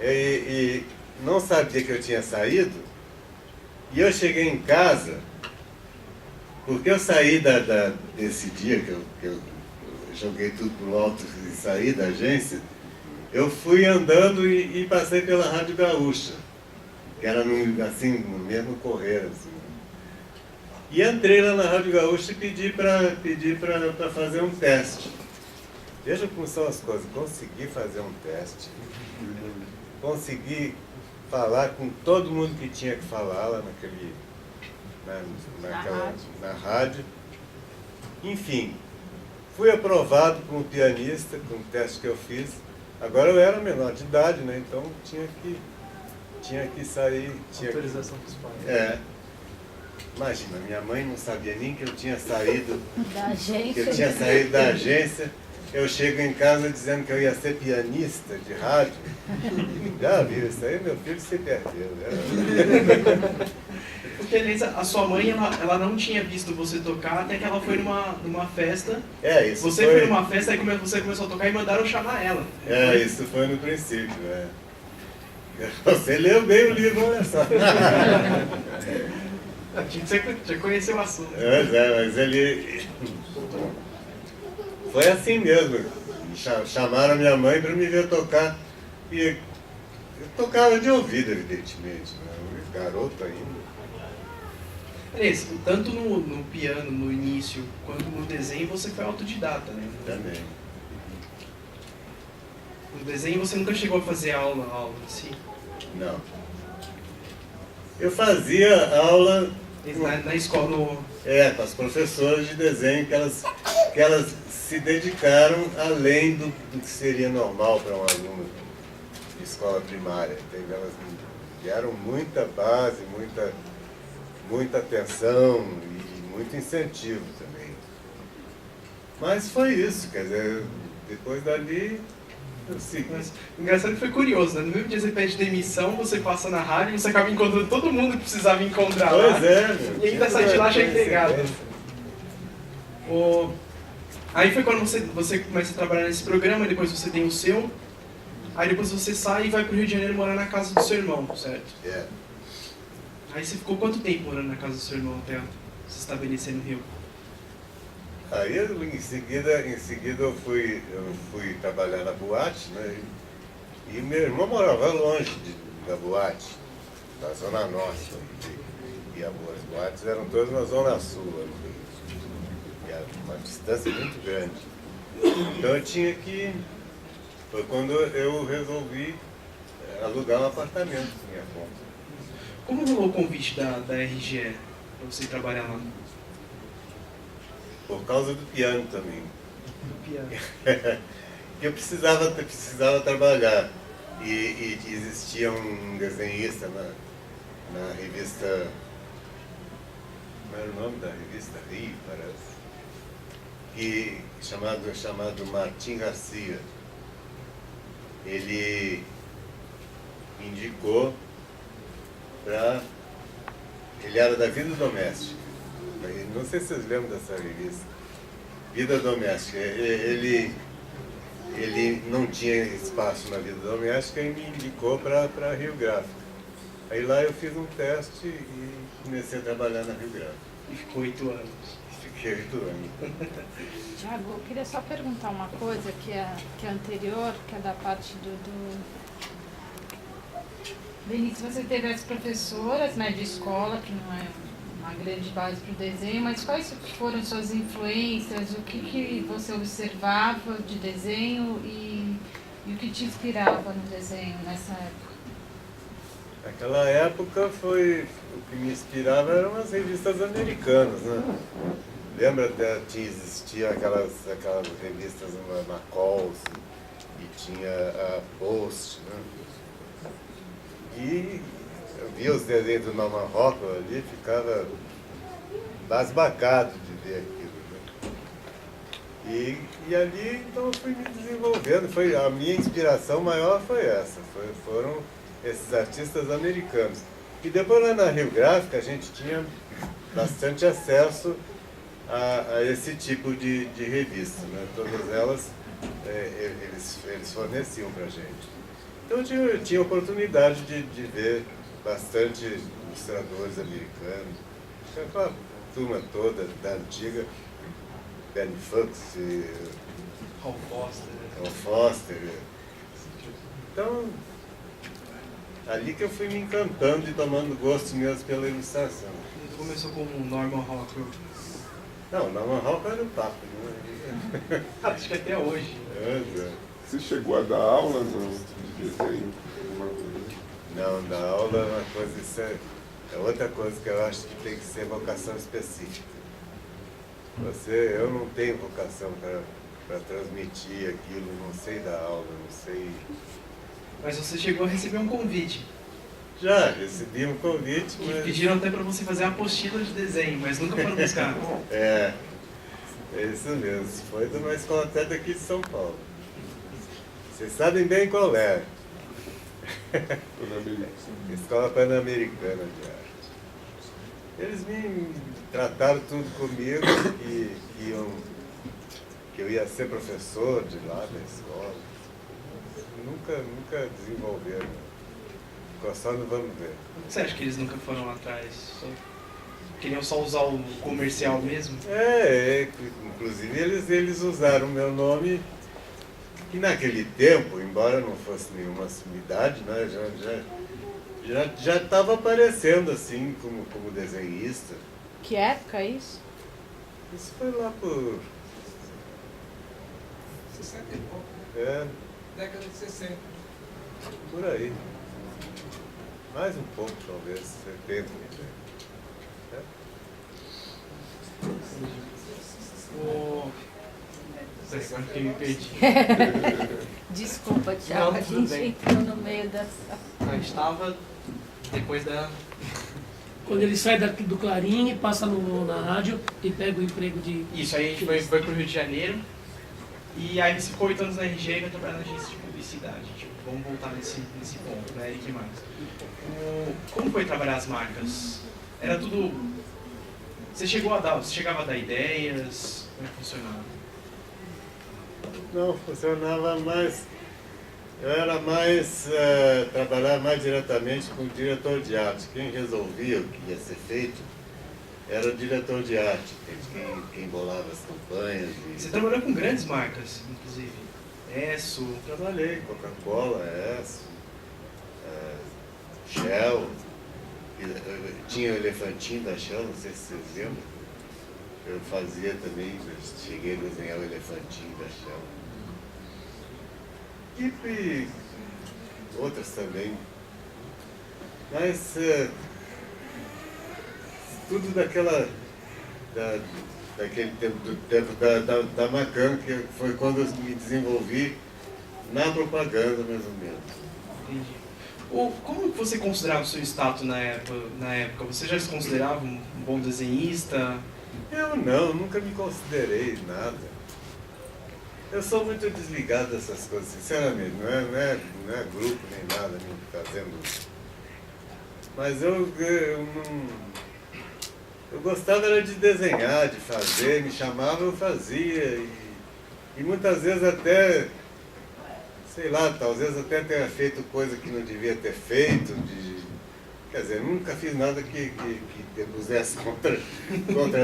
S3: E não sabia que eu tinha saído. E eu cheguei em casa, porque eu saí desse dia que eu joguei tudo pro alto e saí da agência, eu fui andando e passei pela Rádio Gaúcha, que era no mesmo correr. Assim. E entrei lá na Rádio Gaúcha e pedi para fazer um teste. Veja como são as coisas. Consegui fazer um teste. Consegui falar com todo mundo que tinha que falar lá na rádio. Enfim, fui aprovado como pianista, com o teste que eu fiz. Agora eu era menor de idade, né? Então tinha que sair...
S4: Autorização dos pais.
S3: Imagina, minha mãe não sabia nem que eu tinha saído
S6: Da agência.
S3: da agência. Eu chego em casa dizendo que eu ia ser pianista de rádio. Já viu, isso aí meu filho se perdeu. Né?
S4: Porque, Elisa, a sua mãe, ela não tinha visto você tocar até que ela foi numa festa.
S3: Isso
S4: Você foi numa festa, aí você começou a tocar e mandaram chamar ela.
S3: Isso foi no princípio. Você leu bem o livro, olha só.
S4: Já conheceu o assunto.
S3: Mas ele... Foi assim mesmo. Chamaram minha mãe para me ver tocar. E eu tocava de ouvido, evidentemente. Né? Garoto ainda.
S4: Aliás, tanto no piano, no início, quanto no desenho, você foi autodidata, né?
S3: Também.
S4: No desenho você nunca chegou a fazer aula em si?
S3: Não. Eu fazia aula...
S4: Na escola,
S3: com as professoras de desenho, que elas se dedicaram além do que seria normal para um aluno de escola primária. Entendeu? Elas me deram muita base, muita atenção e muito incentivo também. Mas foi isso, quer dizer, depois dali Eu segui.
S4: Mas, o engraçado é que foi curioso, né? No mesmo dia você pede demissão, você passa na rádio e você acaba encontrando todo mundo que precisava encontrar lá.
S3: Pois é, meu.
S4: E ainda sai de lá já entregado. Aí foi quando você começa a trabalhar nesse programa, depois você tem o seu, aí depois você sai e vai pro Rio de Janeiro morar na casa do seu irmão, certo?
S3: É.
S4: Aí você ficou quanto tempo morando na casa do seu irmão até se estabelecer no Rio?
S3: Aí em seguida eu fui trabalhar na boate, né? E meu irmão morava longe da boate, da Zona Norte. E as boates eram todas na Zona Sul. E era uma distância muito grande. Então eu tinha que... Foi quando eu resolvi alugar um apartamento por minha conta.
S4: Como rolou o convite da RGE para você trabalhar lá?
S3: Por causa do piano também.
S4: Do piano.
S3: Eu precisava trabalhar. E existia um desenhista na revista... Como era o nome da revista? Rio, parece. Chamado Martim Garcia. Ele me indicou para... Ele era da Vida Doméstica. Não sei se vocês lembram dessa revista. Vida Doméstica. Ele não tinha espaço na Vida Doméstica e me indicou para Rio Gráfico. Aí lá eu fiz um teste e comecei a trabalhar na Rio Gráfico.
S4: E ficou 8 anos.
S3: Fiquei 8 anos.
S6: Tiago, eu queria só perguntar uma coisa que é anterior, que é da parte do... Benício, você teve as professoras, né, de escola, que não é uma grande base para o desenho, mas quais foram suas influências, o que você observava de desenho e o que te inspirava no desenho nessa época?
S3: Naquela época o que me inspirava eram as revistas americanas, né? Lembra que existiam aquelas revistas na Coles e tinha a Post, né? E eu via os desenhos do Norman Rockwell ali, ficava basbacado de ver aquilo, né? E ali, então, eu fui me desenvolvendo. A minha inspiração maior foi essa, foram esses artistas americanos. E depois lá na Rio Gráfica a gente tinha bastante acesso a esse tipo de revista, né? Todas elas eles forneciam pra gente. Então eu tinha oportunidade de ver bastante ilustradores americanos, aquela turma toda da antiga, Ben Fuchs,
S4: Hal
S3: Foster. Então, ali que eu fui me encantando e tomando gosto mesmo pela ilustração.
S4: Você começou com o Norman Rockwell.
S3: Não, Norman Rockwell era o papo, né?
S4: Acho que até hoje.
S5: Você chegou a dar aula de desenho?
S3: Não, dar aula é uma coisa, isso é outra coisa que eu acho que tem que ser vocação específica. Eu não tenho vocação para transmitir aquilo, não sei dar aula, não sei...
S4: Mas você chegou a receber um convite.
S3: Já recebi um convite,
S4: E
S3: mas...
S4: pediram até para você fazer a apostila de desenho, mas nunca foram buscar.
S3: É isso mesmo. Foi de uma escola até daqui de São Paulo. Vocês sabem bem qual é. Escola Pan-Americana de Arte. Eles me trataram tudo comigo, que eu ia ser professor de lá da escola. Nunca desenvolveram. Ficou só no vamos ver.
S4: Você acha que eles nunca foram atrás? Queriam só usar o comercial mesmo?
S3: Inclusive eles usaram o meu nome, que naquele tempo, embora não fosse nenhuma sumidade, né, já estava aparecendo assim como desenhista.
S6: Que época é isso?
S3: Isso foi lá por...
S7: 60 e pouco. Década de 60.
S3: Por aí. Mais um pouco, talvez, 70.
S4: Agora que eu me perdi.
S6: Desculpa, Thiago,
S4: Não,
S6: a
S4: tudo
S6: gente
S4: bem.
S6: entrou no meio dessa...
S4: A gente estava depois da...
S1: Quando ele sai do Clarim e passa na rádio e pega o emprego de...
S4: Isso, aí a gente foi pro Rio de Janeiro. E aí você ficou 8 anos na RG e vai trabalhar na agência de publicidade. Tipo, vamos voltar nesse ponto, né, Eric Marques? Como foi trabalhar as marcas? Era tudo... Você chegava a dar ideias? Como é que funcionava?
S3: Não, funcionava mais... Eu era mais... trabalhar mais diretamente com o diretor de arte. Quem resolvia o que ia ser feito era o diretor de arte, quem bolava as campanhas.
S4: Você trabalhou com grandes marcas, inclusive. Esso.
S3: Trabalhei, Coca-Cola, Esso, Shell. Tinha o elefantinho da Shell, não sei se vocês lembram. Eu fazia também, eu cheguei a desenhar o elefantinho da Shell. E outras também. Mas tudo daquele tempo, do tempo da Macan, que foi quando eu me desenvolvi na propaganda, mais ou menos.
S4: Entendi. Como você considerava o seu status na época? Você já se considerava um bom desenhista?
S3: Eu não, nunca me considerei nada. Eu sou muito desligado dessas coisas, sinceramente. Não é grupo nem nada me fazendo. Mas eu gostava era de desenhar, de fazer, me chamava, eu fazia. E muitas vezes até, sei lá, talvez até tenha feito coisa que não devia ter feito. Quer dizer, nunca fiz nada que pusesse contra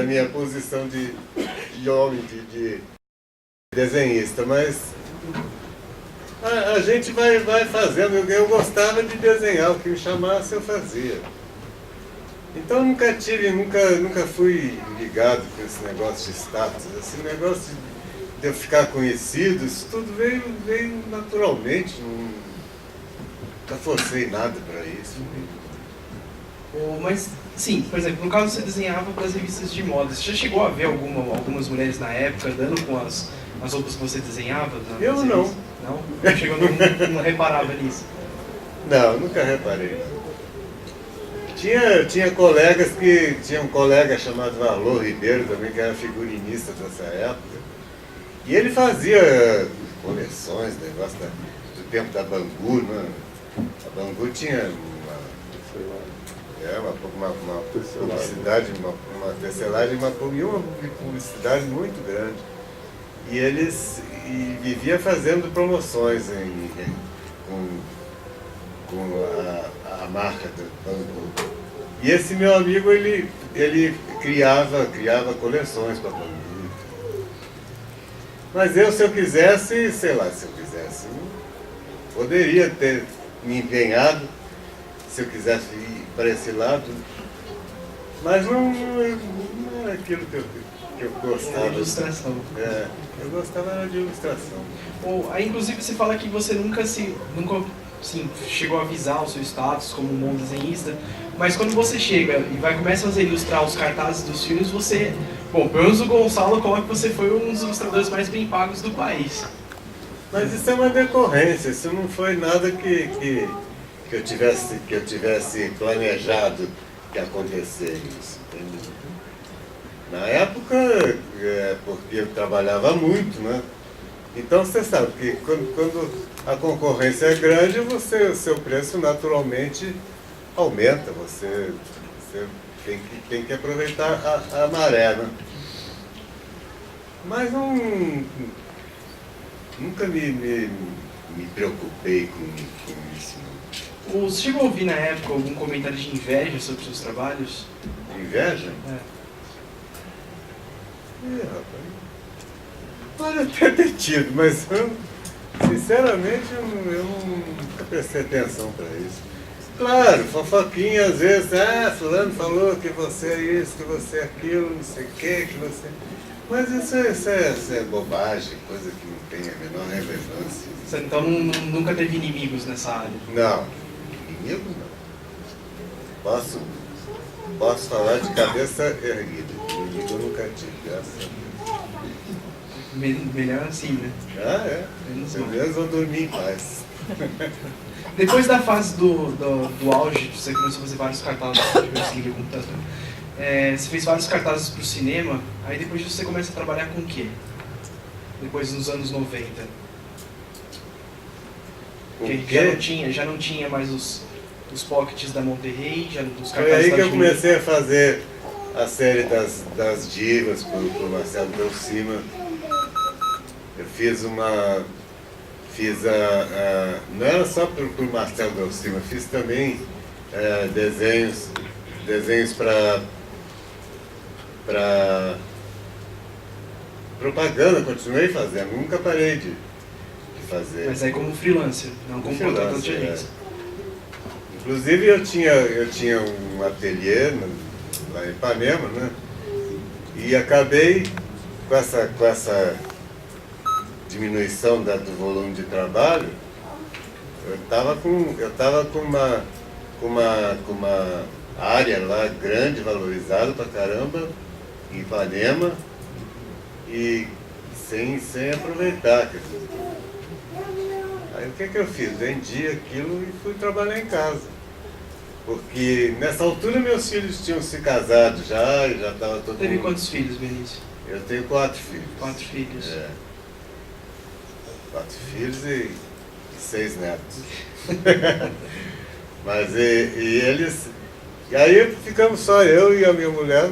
S3: a minha posição de homem, de desenhista, mas a gente vai fazendo. Eu gostava de desenhar, o que me chamasse eu fazia. Então nunca fui ligado com esse negócio de status. Esse negócio de eu ficar conhecido, isso tudo veio naturalmente. Nunca forcei nada para isso.
S4: Mas, sim, por exemplo, no caso você desenhava para as revistas de moda. Você já chegou a ver algumas mulheres na época andando com as roupas que você desenhava?
S3: Eu não.
S4: Não? Chegou, não reparava nisso?
S3: Não, nunca reparei. Tinha colegas que... Tinha um colega chamado Arlô Ribeiro também, que era figurinista dessa época. E ele fazia coleções, negócio do tempo da Bangu, né? A Bangu tinha uma publicidade, uma tecelagem, uma publicidade muito grande. E eles viviam fazendo promoções com a marca do Bangu. E esse meu amigo, ele criava coleções para Bangu. Mas se eu quisesse, poderia ter me empenhado, se eu quisesse ir para esse lado, mas não era aquilo que eu gostava.
S4: Era ilustração.
S3: Eu gostava de ilustração.
S4: Aí, inclusive, você fala que você nunca chegou a avisar o seu status como um bom desenhista, mas quando você chega e começa a ilustrar os cartazes dos filmes, você... Bom, pelo menos o Gonçalo coloca que você foi um dos ilustradores mais bem pagos do país.
S3: Mas isso é uma decorrência, isso não foi nada que eu tivesse planejado que acontecesse isso. Entendeu? Na época, porque eu trabalhava muito, né? Então você sabe que quando a concorrência é grande, o seu preço naturalmente aumenta, você tem que aproveitar a maré, né? Mas nunca me preocupei com isso. Não.
S4: Você chegou a ouvir na época algum comentário de inveja sobre os seus trabalhos?
S3: Inveja? Rapaz. Pode até ter tido, mas sinceramente eu nunca prestei atenção para isso. Claro, fofoquinha às vezes, fulano falou que você é isso, que você é aquilo, não sei o que você... Mas isso é bobagem, coisa que não tem a menor relevância.
S4: Você então nunca teve inimigos nessa área?
S3: Não, inimigo não. Posso falar de cabeça erguida. Inimigo eu nunca tive, graças a Deus.
S4: Melhor assim, né?
S3: Pelo menos eu dormi em paz.
S4: Depois da fase do auge, você começou a fazer vários cartazes, você fez vários cartazes para o cinema, aí depois você começa a trabalhar com o quê? depois nos anos 90?
S3: O
S4: Porque
S3: quê?
S4: já não tinha mais os pockets da Monterrey, já dos
S3: Foi
S4: cartazes
S3: aí
S4: da
S3: que eu
S4: Juninho.
S3: comecei a fazer a série das divas por Marcelo Delcima. Eu fiz uma... não era só por Marcelo Delcima, fiz também desenhos para propaganda, continuei fazendo, nunca parei de fazer.
S4: Mas aí como freelancer, não como contratante de
S3: Freelancer,
S4: agência.
S3: Inclusive eu tinha um ateliê lá em Ipanema, né? E acabei com essa diminuição do volume de trabalho. Eu estava com uma área lá grande, valorizada pra caramba, em Ipanema, e sem aproveitar. Quer dizer. Aí o que eu fiz? Vendi aquilo e fui trabalhar em casa. Porque nessa altura meus filhos tinham se casado já, e já estava todo
S4: Teve
S3: mundo...
S4: quantos filhos, Benício?
S3: Eu tenho 4 filhos.
S4: 4 filhos.
S3: 4 filhos e 6 netos. Mas e eles... E aí ficamos só eu e a minha mulher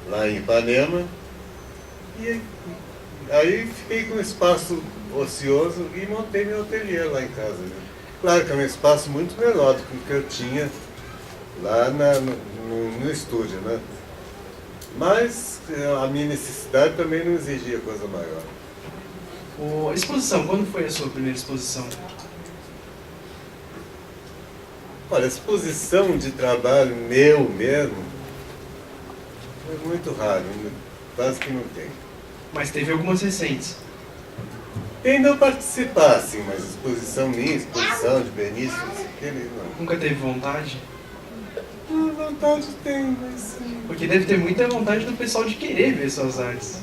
S3: lá em Ipanema. E aí fiquei com um espaço ocioso e montei meu ateliê lá em casa. Né? Claro que é um espaço muito menor do que o que eu tinha lá no estúdio, né? Mas a minha necessidade também não exigia coisa maior.
S4: A exposição, quando foi a sua primeira exposição?
S3: Olha, exposição de trabalho meu mesmo é muito raro, quase que não tem.
S4: Mas teve algumas recentes.
S3: Tem de eu participar, sim, mas exposição minha, exposição de Benício, não sei o que, não.
S4: Nunca teve vontade?
S3: Vontade tem, mas...
S4: Porque deve ter muita vontade do pessoal de querer ver suas artes.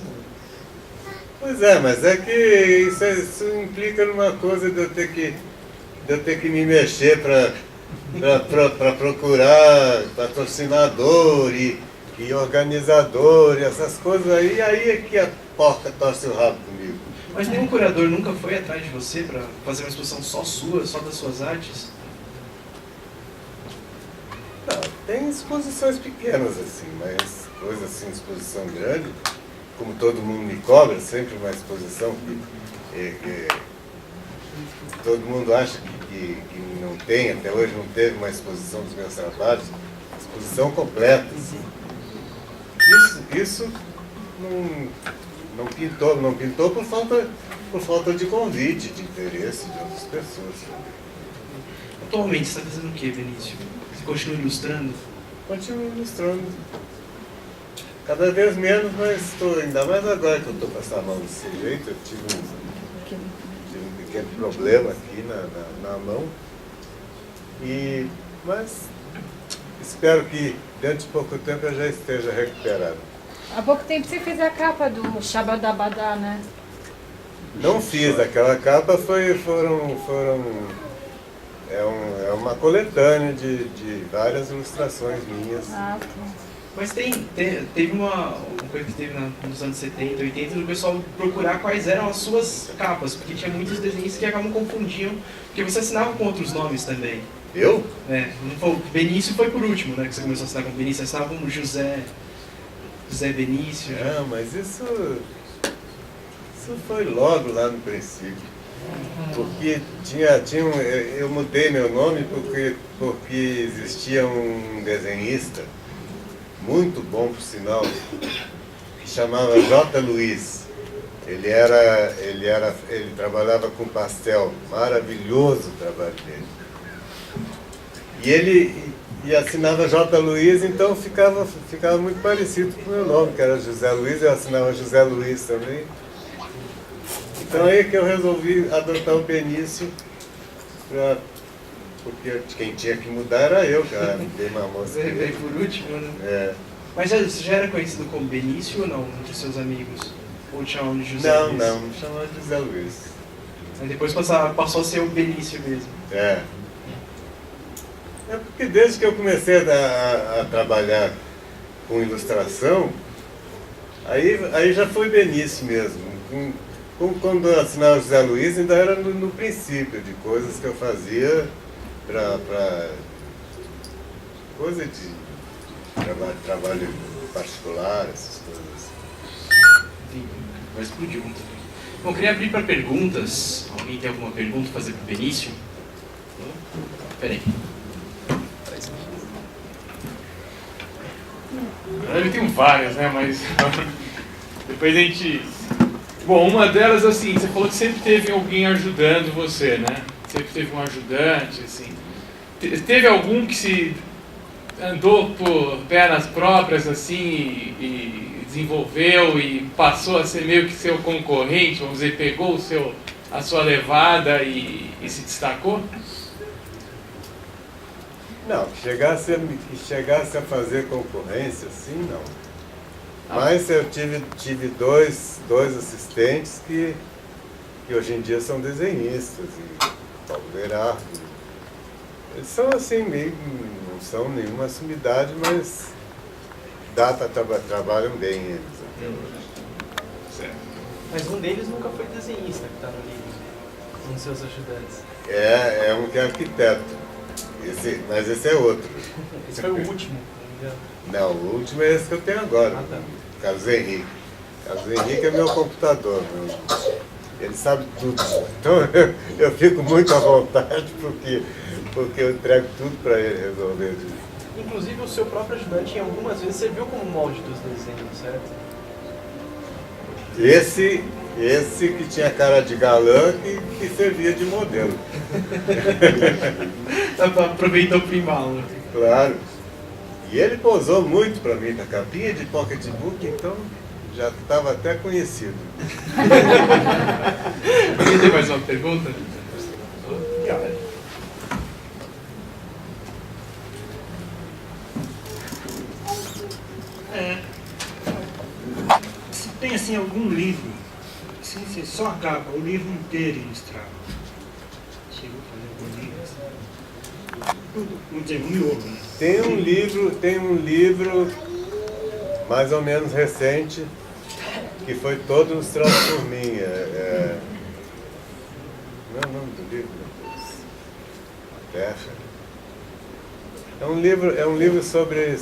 S3: Pois é, mas é que isso implica numa coisa de eu ter que me mexer para procurar patrocinador e organizador e essas coisas aí é que a porca torce o rabo comigo.
S4: Mas nenhum curador nunca foi atrás de você para fazer uma exposição só sua, só das suas artes?
S3: Não, tem exposições pequenas assim, mas coisa assim, exposição grande, como todo mundo me cobra, sempre uma exposição que todo mundo acha que não tem, até hoje não teve uma exposição dos meus trabalhos, exposição completa. Assim. Isso não pintou por falta de convite, de interesse de outras pessoas.
S4: Atualmente você está fazendo o que, Benício? Você continua ilustrando?
S3: Continuo ilustrando. Cada vez menos, mas estou, ainda mais agora que eu estou com essa mão desse jeito, eu tive um pequeno problema aqui na mão. Mas espero que dentro de pouco tempo eu já esteja recuperado.
S6: Há pouco tempo você fez a capa do Shabadabadá, né?
S3: Não fiz, aquela capa é uma coletânea de várias ilustrações minhas.
S6: Ah, ok.
S4: Mas teve uma coisa que teve nos anos 70, 80, do pessoal procurar quais eram as suas capas, porque tinha muitos desenhos que acabam confundiam, porque você assinava com outros nomes também.
S3: Eu?
S4: O Benício foi por último, né, que você começou a assinar com Benício, você assinava como José Benício.
S3: Não, mas isso foi logo lá no princípio. Porque eu mudei meu nome porque existia um desenhista, muito bom por sinal, que chamava J. Luiz. Ele trabalhava com pastel, maravilhoso o trabalho dele. E ele assinava J. Luiz, então ficava muito parecido com o meu nome, que era José Luiz, eu assinava José Luiz também. Então aí que eu resolvi adotar o Benício, porque quem tinha que mudar era eu, cara, bem mamoso.
S4: Você veio por último, né?
S3: É.
S4: Mas você já era conhecido como Benício ou não, entre seus amigos? Ou te chamavam de José Luiz?
S3: Não, me chamava de José Luiz.
S4: Aí depois passou a ser o Benício mesmo.
S3: É porque desde que eu comecei a trabalhar com ilustração, Aí já foi Benício mesmo. Quando eu assinava o José Luiz, ainda era no princípio de coisas que eu fazia para coisa de trabalho particular, essas coisas.
S4: Entendi. Vai explodir um também. Bom, queria abrir para perguntas. Alguém tem alguma pergunta para fazer para o Benício? Peraí.
S8: Eu tenho várias, né? Mas depois a gente... Bom, uma delas, assim, você falou que sempre teve alguém ajudando você, né? Sempre teve um ajudante, assim. Teve algum que se andou por pernas próprias, assim, e desenvolveu e passou a ser meio que seu concorrente, vamos dizer, pegou a sua levada e se destacou?
S3: Não, que chegasse a fazer concorrência, assim, não. Mas eu tive dois assistentes que hoje em dia são desenhistas, e Paulo Verardo. Eles são assim, meio, não são nenhuma sumidade, mas trabalham bem eles até hoje.
S4: Certo.
S9: Mas um deles nunca foi desenhista, que está no livro, um dos seus ajudantes.
S3: É um que é arquiteto, mas esse é outro.
S9: Esse foi o último,
S3: não, o último é esse que eu tenho agora,
S9: Ah, tá.
S3: Carlos Henrique. Carlos Henrique é meu computador, ele sabe tudo. Então eu fico muito à vontade porque eu entrego tudo para ele resolver.
S9: Inclusive o seu próprio ajudante, em algumas vezes, serviu como molde dos desenhos, certo?
S3: Esse que tinha cara de galã que servia de modelo.
S4: Aproveitou para embalo.
S3: Claro. E ele posou muito para mim na capinha de pocketbook, então já estava até conhecido.
S4: Alguém tem mais uma pergunta?
S10: Se tem assim algum livro, sem ser só a capa, o livro inteiro ilustrado. Chegou a fazer algum livro assim? Tudo, vamos dizer, um miolo, né?
S3: Tem um livro mais ou menos recente que foi todo ilustrado por mim. Não é o nome do livro, meu Deus. Fecha. É um livro sobre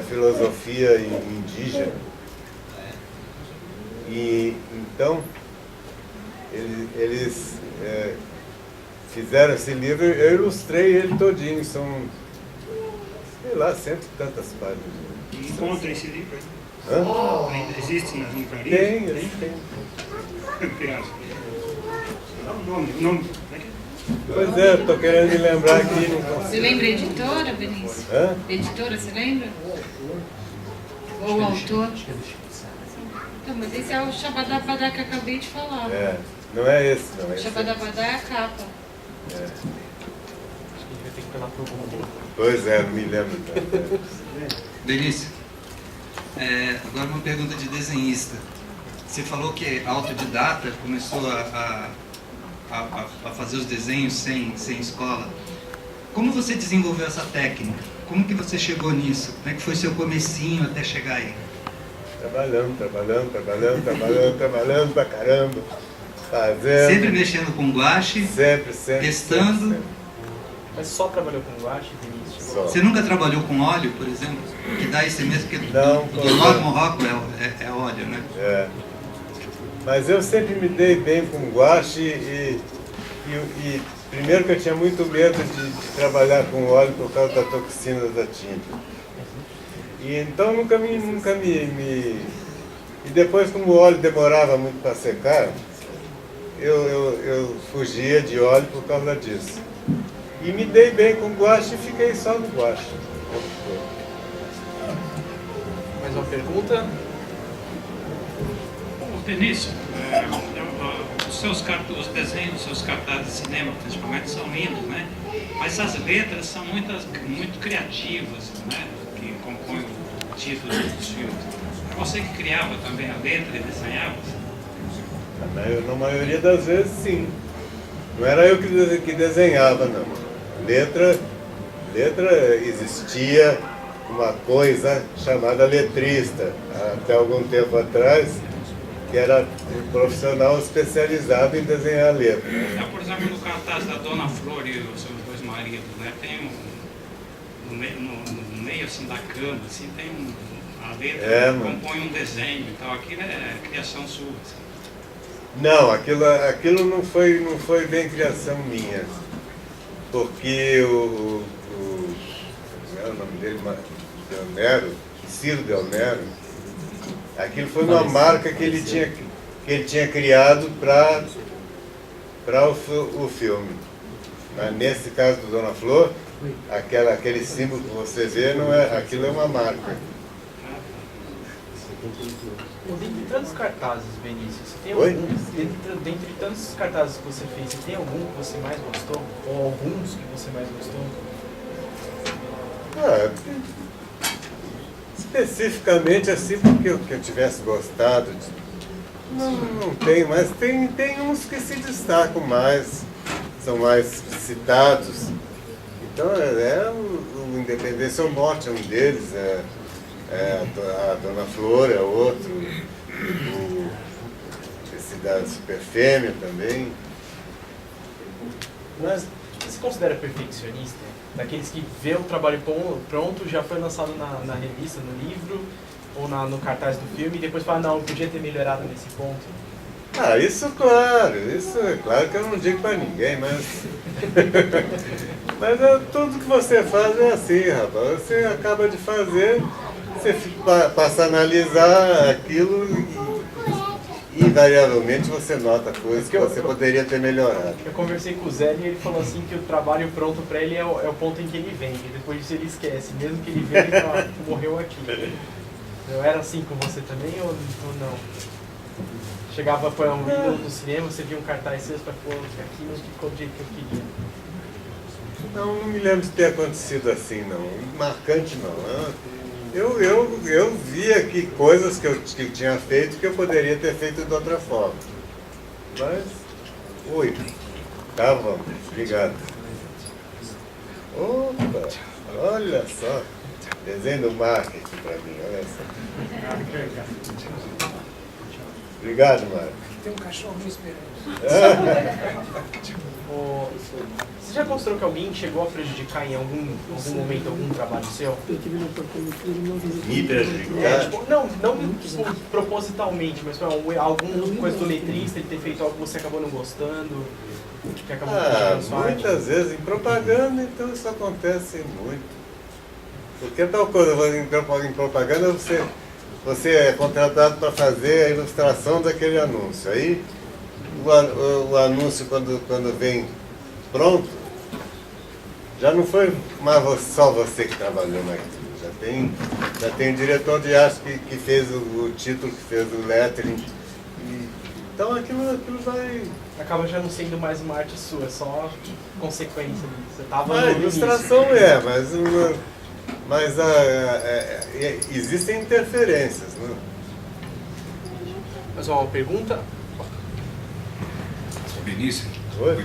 S3: filosofia indígena. E então eles fizeram esse livro, eu ilustrei ele todinho, são, sei lá, cento e tantas páginas.
S10: E encontra esse livro aí?
S3: Hã?
S10: Ainda existe nas livrarias?
S3: Tem.
S10: Dá o nome, como é que é?
S3: Pois é, estou querendo me lembrar aqui. Não consigo.
S6: Você lembra a editora, Benício?
S3: Hã?
S6: Editora, você lembra? Ou o autor? Então, mas esse é o Xabadabadá que eu acabei de falar.
S3: Não é esse, não.
S6: O Xabadabadá é a capa.
S9: Acho que a gente vai ter que pegar pro Google.
S3: Pois é, não me lembro.
S11: Benício, agora uma pergunta de desenhista. Você falou que autodidata, começou a fazer os desenhos sem escola. Como você desenvolveu essa técnica? Como que você chegou nisso? Como é que foi seu comecinho até chegar aí?
S3: Trabalhando pra caramba. Fazendo.
S11: Sempre mexendo com guache?
S3: Sempre.
S11: Testando?
S3: Sempre.
S9: Mas só trabalhou com guache, Benício?
S3: Só.
S11: Você nunca trabalhou com óleo, por exemplo? Que dá esse mesmo, porque
S3: Não,
S11: o do Log Morroco é óleo, né?
S3: Mas eu sempre me dei bem com guache e primeiro que eu tinha muito medo de trabalhar com óleo por causa da toxina da tinta. E então nunca me... E depois, como o óleo demorava muito para secar, eu fugia de óleo por causa disso. E me dei bem com guache e fiquei só no guache.
S9: Mais uma pergunta?
S12: Benício, os desenhos dos seus cartazes de cinema, principalmente, são lindos, né? Mas as letras são muito criativas, né? Que compõem o título dos filmes. É você que criava também a letra e desenhava?
S3: Na maioria das vezes, sim. Não era eu que desenhava, não. Letra existia uma coisa chamada letrista, até algum tempo atrás, que era um profissional especializado em desenhar letra.
S12: Por exemplo, no cartaz da Dona Flor e os seus dois maridos, né, tem no meio assim, da cama, assim, tem a letra compõe um desenho e tal. Aquilo é criação sua. Assim.
S3: Não, aquilo não foi bem criação minha. Porque como é o nome dele? Del Nero, Ciro Del Nero, aquilo foi uma marca que ele tinha criado para o filme. Mas nesse caso do Dona Flor, aquele símbolo que você vê, aquilo é uma marca.
S9: Dentre tantos cartazes, Benício, você tem
S3: Oi?
S9: algum, dentre tantos cartazes que você fez, você tem algum que você mais gostou? Ou alguns que você mais gostou?
S3: Especificamente assim, porque eu tivesse gostado, não tem, mas tem uns que se destacam mais, são mais citados. Então, o Independência ou Morte é um deles, a Dona Flor é outro, esse da Superfêmea também.
S9: Mas você se considera perfeccionista? Daqueles que vê o trabalho pronto, já foi lançado na revista, no livro, ou no cartaz do filme, e depois fala, não, eu podia ter melhorado nesse ponto?
S3: Isso é claro que eu não digo para ninguém, mas... mas tudo que você faz é assim, rapaz. Você acaba de fazer, você passa a analisar aquilo e invariavelmente você nota coisas que você poderia ter melhorado.
S9: Eu conversei com o Zé e ele falou assim que o trabalho pronto para ele é o ponto em que ele vem, e depois disso ele esquece. Mesmo que ele veja, ele fala, morreu aqui. Eu era assim com você também ou não? Chegava para um vídeo no cinema, você via um cartaz seu, para pô, aqui não ficou do jeito que eu queria.
S3: Não me lembro de ter acontecido assim, não. Marcante, não. Eu vi aqui coisas que eu tinha feito que eu poderia ter feito de outra forma. Mas, tá bom, obrigado. Opa, olha só, desenho do marketing para mim, olha só. Obrigado, Mário.
S7: Tem um cachorro me esperando.
S9: Você já considerou que alguém chegou a prejudicar em algum momento algum trabalho seu?
S3: Me prejudicar?
S9: Não propositalmente, mas alguma coisa do letrista, ele ter feito algo que você acabou não gostando, que acabou
S3: muitas vezes em propaganda, então isso acontece muito. Porque tal coisa, em propaganda você é contratado para fazer a ilustração daquele anúncio. Aí o anúncio quando vem pronto, já não foi mais só você que trabalhou naquilo. Já tem o diretor de arte que fez o título, que fez o lettering. Então aquilo vai...
S9: Acaba já não sendo mais uma arte sua, é só consequência disso. Você tava
S3: a ilustração mas existem interferências, né?
S9: Mas uma pergunta?
S11: Benício?
S3: Oi?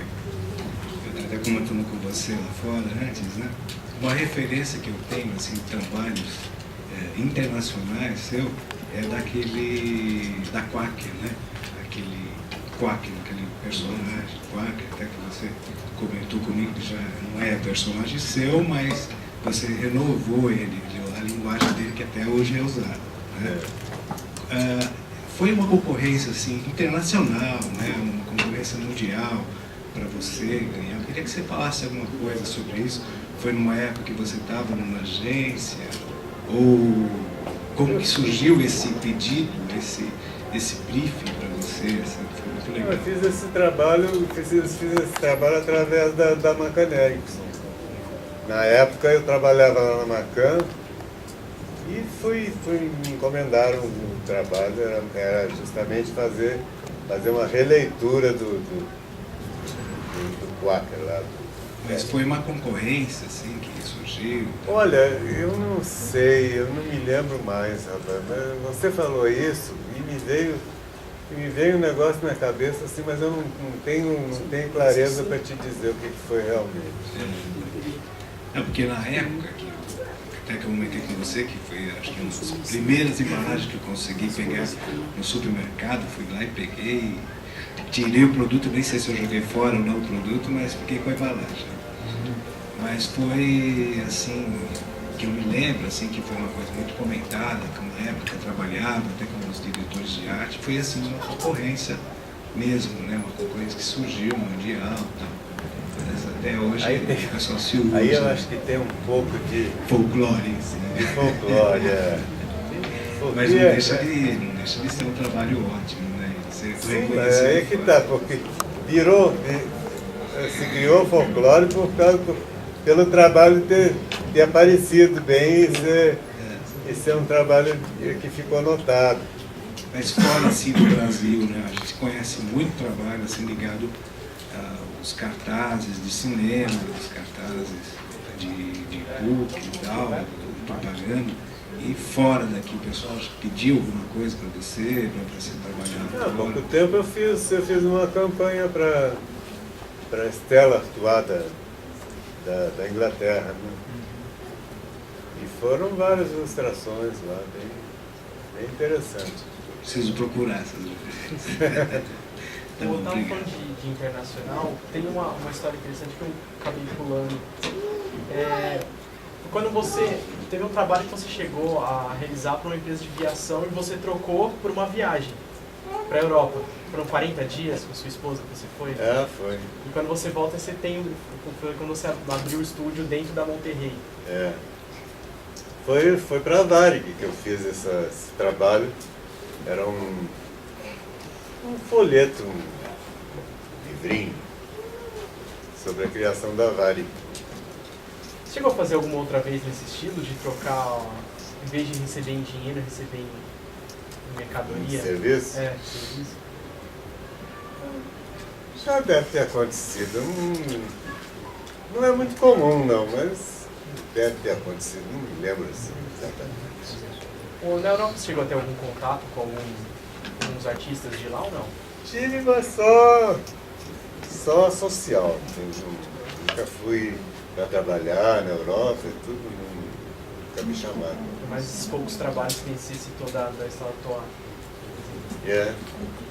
S11: Eu estava comentando com você lá fora antes, né? Uma referência que eu tenho, assim, trabalhos internacionais seu, é da Quaker, né? Aquele Quaker, aquele personagem Quaker, até que você comentou comigo que já não é personagem seu, mas você renovou ele, a linguagem dele que até hoje é usada, né? Foi uma concorrência assim, internacional, né? Uma concorrência mundial para você ganhar. Eu queria que você falasse alguma coisa sobre isso. Foi numa época que você estava numa agência? Ou como que surgiu esse pedido, esse briefing para você? Assim, foi muito legal.
S3: Eu fiz esse trabalho através da Macan Erickson. Na época eu trabalhava lá na Macan e me encomendaram um trabalho, era justamente fazer uma releitura do Quaker lá.
S11: Mas foi uma concorrência assim que surgiu?
S3: Olha, eu não sei, eu não me lembro mais, rapaz. Mas você falou isso e me veio um negócio na cabeça assim, mas eu não tenho clareza para te dizer o que foi realmente.
S11: Porque na época, até que eu comentei com você, que foi, acho que uma das primeiras embalagens que eu consegui pegar no supermercado. Fui lá e peguei, tirei o produto, nem sei se eu joguei fora ou não o produto, mas fiquei com a embalagem. Mas foi, assim, que eu me lembro, assim, que foi uma coisa muito comentada, que na época eu trabalhava até com os diretores de arte, foi, assim, uma concorrência mesmo, né? Uma concorrência que surgiu mundial e tal. Mas até hoje o pessoal se usa.
S3: Aí eu acho que tem um pouco de
S11: folclore, assim.
S3: De folclore, é.
S11: Mas não deixa de ser um trabalho ótimo, né? Você
S3: sim, é que tá, porque se criou folclore pelo trabalho ter aparecido bem e ser um trabalho que ficou notado.
S11: Mas fora assim do Brasil, né? A gente conhece muito trabalho assim ligado aos cartazes de cinema, os cartazes de book e tal, propaganda. E fora daqui, o pessoal pediu alguma coisa para você trabalhar?
S3: Há pouco tempo eu fiz uma campanha para a Stella Artois da Inglaterra. Né? E foram várias ilustrações lá, bem interessantes.
S11: Preciso procurar essas referências.
S9: Eu estava falando de internacional, tem uma história interessante que eu acabei pulando. Quando você teve um trabalho que você chegou a realizar para uma empresa de viação e você trocou por uma viagem para a Europa. Foram 40 dias com sua esposa que você foi?
S3: Foi.
S9: E quando você volta, você tem quando você abriu o estúdio dentro da Monterrey.
S3: Foi para a Varig que eu fiz esse trabalho. Era um folheto, um livrinho sobre a criação da Varig.
S9: Você chegou a fazer alguma outra vez nesse estilo, de trocar, em vez de receber em dinheiro, receber em mercadoria?
S3: Serviço?
S9: Serviço.
S3: Já deve ter acontecido. Não é muito comum, não, mas deve ter acontecido. Não me lembro assim exatamente.
S9: Na Europa você chegou a ter algum contato com alguns artistas de lá ou não?
S3: Tive, mas só social. Nunca fui para trabalhar na Europa e tudo, nunca me chamaram.
S9: Mas esses poucos trabalhos que você citou da Stella Artois.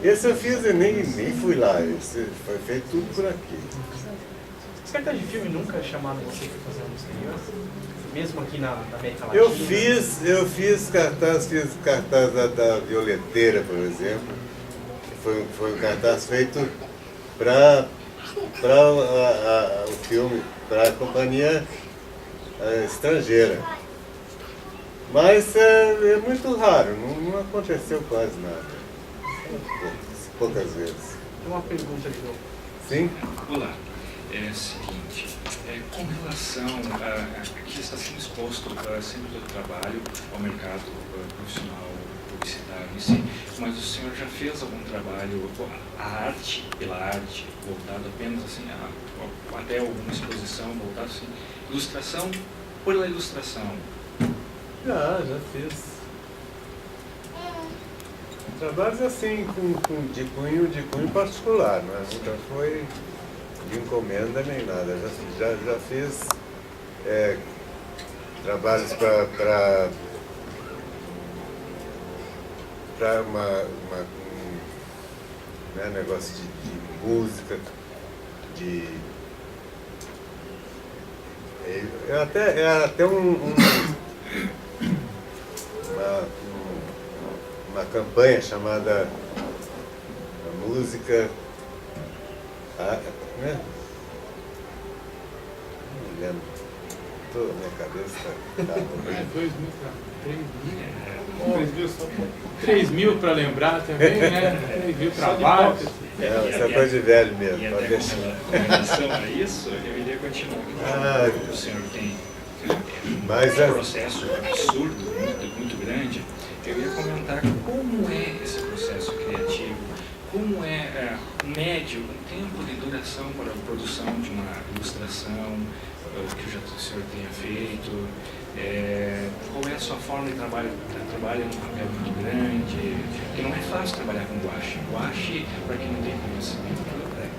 S3: Esse eu fiz e nem fui lá, esse foi feito tudo por aqui.
S9: Os cartazes de filme nunca chamaram você para fazer no exterior? Mesmo aqui na América Latina?
S3: Eu fiz cartaz da Violeteira, por exemplo. Foi um cartaz feito para o filme, para a companhia estrangeira. Mas é muito raro, não aconteceu quase nada. Poucas vezes.
S9: Tem uma pergunta de novo.
S3: Sim?
S12: Olá. É o seguinte, com relação a que está sendo exposto sempre do trabalho ao mercado profissional publicitário em si, mas o senhor já fez algum trabalho, a arte pela arte, voltado apenas assim, até alguma exposição, voltado assim, ilustração pela ilustração?
S3: Já fiz. Trabalhos assim, de cunho particular, né? Nunca foi de encomenda nem nada. Já fiz trabalhos para um negócio de música, até uma campanha chamada a música, né? Não me lembro. A minha cabeça tá
S8: 3.000 para lembrar também, né? 3.000 trabalhos.
S3: Essa é coisa de velho mesmo, pode deixar.
S12: Com relação a isso, eu iria continuar. O senhor tem um processo absurdo, muito grande. Eu ia comentar como é esse processo criativo, como é médio, o tempo de duração para a produção de uma ilustração, que o senhor tenha feito, qual é a sua forma de trabalho? Trabalha num papel muito grande, porque não é fácil trabalhar com guache. Guache, para quem não tem conhecimento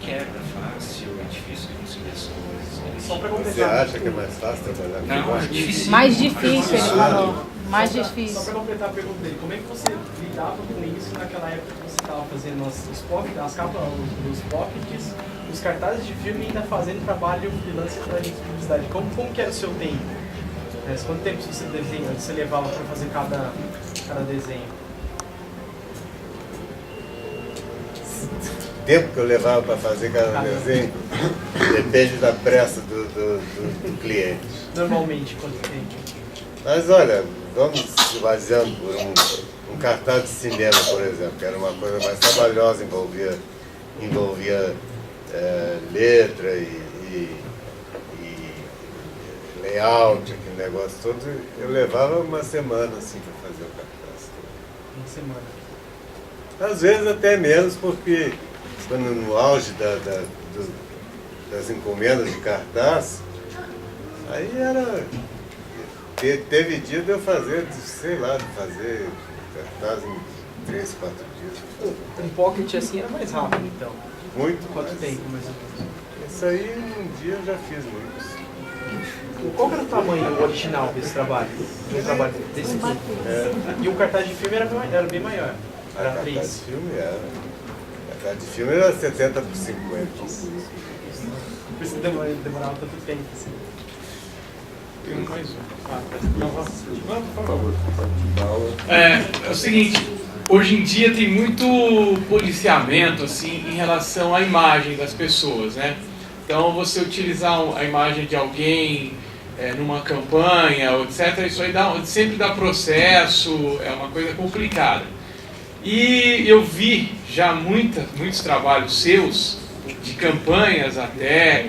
S12: quebra fácil, é difícil de conseguir as coisas.
S9: Só para completar.
S3: Você acha que é mais fácil trabalhar com
S12: Não, é difícil.
S6: Mais difícil, ele falou. Mais difícil.
S9: Só para completar a pergunta dele, como é que você lidava com isso naquela época que você estava fazendo as capas, os pockets, os cartazes de filme e ainda fazendo trabalho freelance para agência de publicidade? Como que era o seu tempo? Quanto tempo você levava para fazer cada desenho?
S3: Tempo que eu levava para fazer cada desenho depende da pressa do cliente.
S9: Normalmente, quanto tempo?
S3: Mas olha, vamos se baseando por um cartaz de cinema, por exemplo, que era uma coisa mais trabalhosa, envolvia letra e layout, aquele negócio todo. Eu levava uma semana assim para fazer o cartaz.
S9: Uma semana.
S3: Às vezes até menos, porque quando no auge das encomendas de cartaz, aí era... Teve dia de eu fazer, sei lá, de fazer cartaz em 3, 4 dias.
S9: Um pocket assim era mais rápido, então?
S3: Muito.
S9: Quanto tempo, mais ou menos?
S3: Isso aí, um dia eu já fiz muitos.
S9: Qual era o tamanho original desse trabalho? Do trabalho desse filme? E o cartaz de filme era bem maior? Era 3?
S3: Cartaz de filme era. Cartaz de filme era 70 por 50.
S9: Por isso demorava tanto tempo, assim.
S8: Tem mais um. Por favor. É o seguinte, hoje em dia tem muito policiamento assim, em relação à imagem das pessoas, né? Então, você utilizar a imagem de alguém numa campanha, etc., isso aí sempre dá processo, é uma coisa complicada. E eu vi já muitos trabalhos seus, de campanhas até,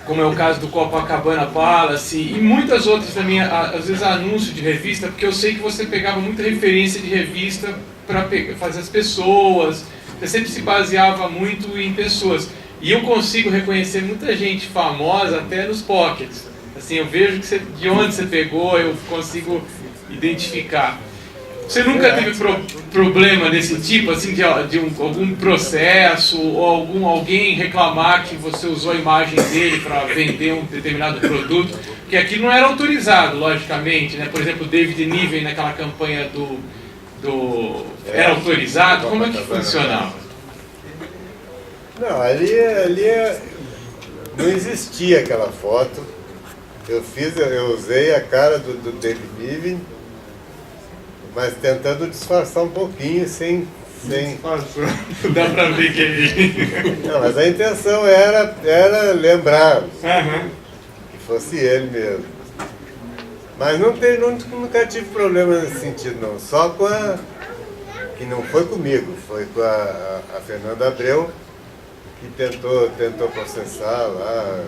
S8: como é o caso do Copacabana Palace, e muitas outras também, às vezes anúncio de revista, porque eu sei que você pegava muita referência de revista para fazer as pessoas, você sempre se baseava muito em pessoas. E eu consigo reconhecer muita gente famosa até nos pockets. Assim, eu vejo de onde você pegou, eu consigo identificar. Você nunca teve problema desse tipo, assim, de algum processo, ou alguém reclamar que você usou a imagem dele para vender um determinado produto? Porque aquilo não era autorizado, logicamente, né? Por exemplo, o David Niven naquela campanha era autorizado? Como é que funcionava?
S3: Não, ali não existia aquela foto. Eu usei a cara do David Niven, mas tentando disfarçar um pouquinho, sem...
S8: Dá pra ver que ele...
S3: Não, mas a intenção era lembrar que fosse ele mesmo. Mas nunca tive problema nesse sentido, não. Só com que não foi comigo, foi com a Fernanda Abreu, que tentou processar lá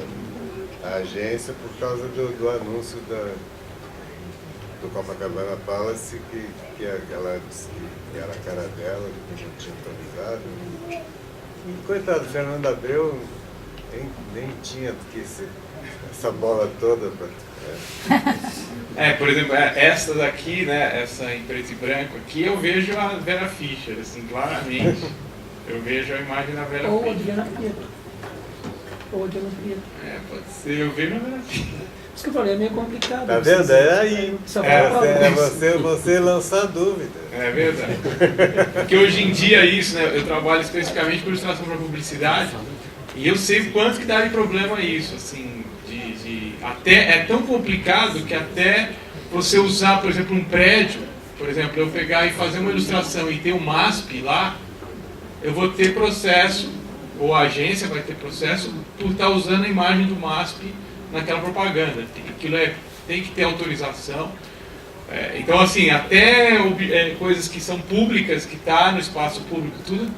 S3: a agência por causa do anúncio do Copacabana Palace, que ela disse que era a cara dela, que não tinha autorizado. E coitado, Fernando Abreu nem tinha essa bola toda para...
S8: por exemplo, essa daqui, né, essa em preto e branco aqui, eu vejo a Vera Fischer, assim, claramente. Eu vejo a imagem da Vera Fischer.
S1: Ou Adriana Prieto.
S8: Pode ser, eu vejo a Vera Fischer.
S1: Isso que eu falei, é meio complicado.
S3: Tá vendo? É aí. Você lançar dúvida.
S8: É verdade. Porque hoje em dia isso, né? Eu trabalho especificamente com ilustração para publicidade e eu sei o quanto que dá de problema isso, assim, até é tão complicado que até você usar, por exemplo, um prédio, por exemplo, eu pegar e fazer uma ilustração e ter um MASP lá, eu vou ter processo, ou a agência vai ter processo por estar usando a imagem do MASP naquela propaganda. Aquilo tem que ter autorização. Então, assim, até coisas que são públicas, que está no espaço público, tudo,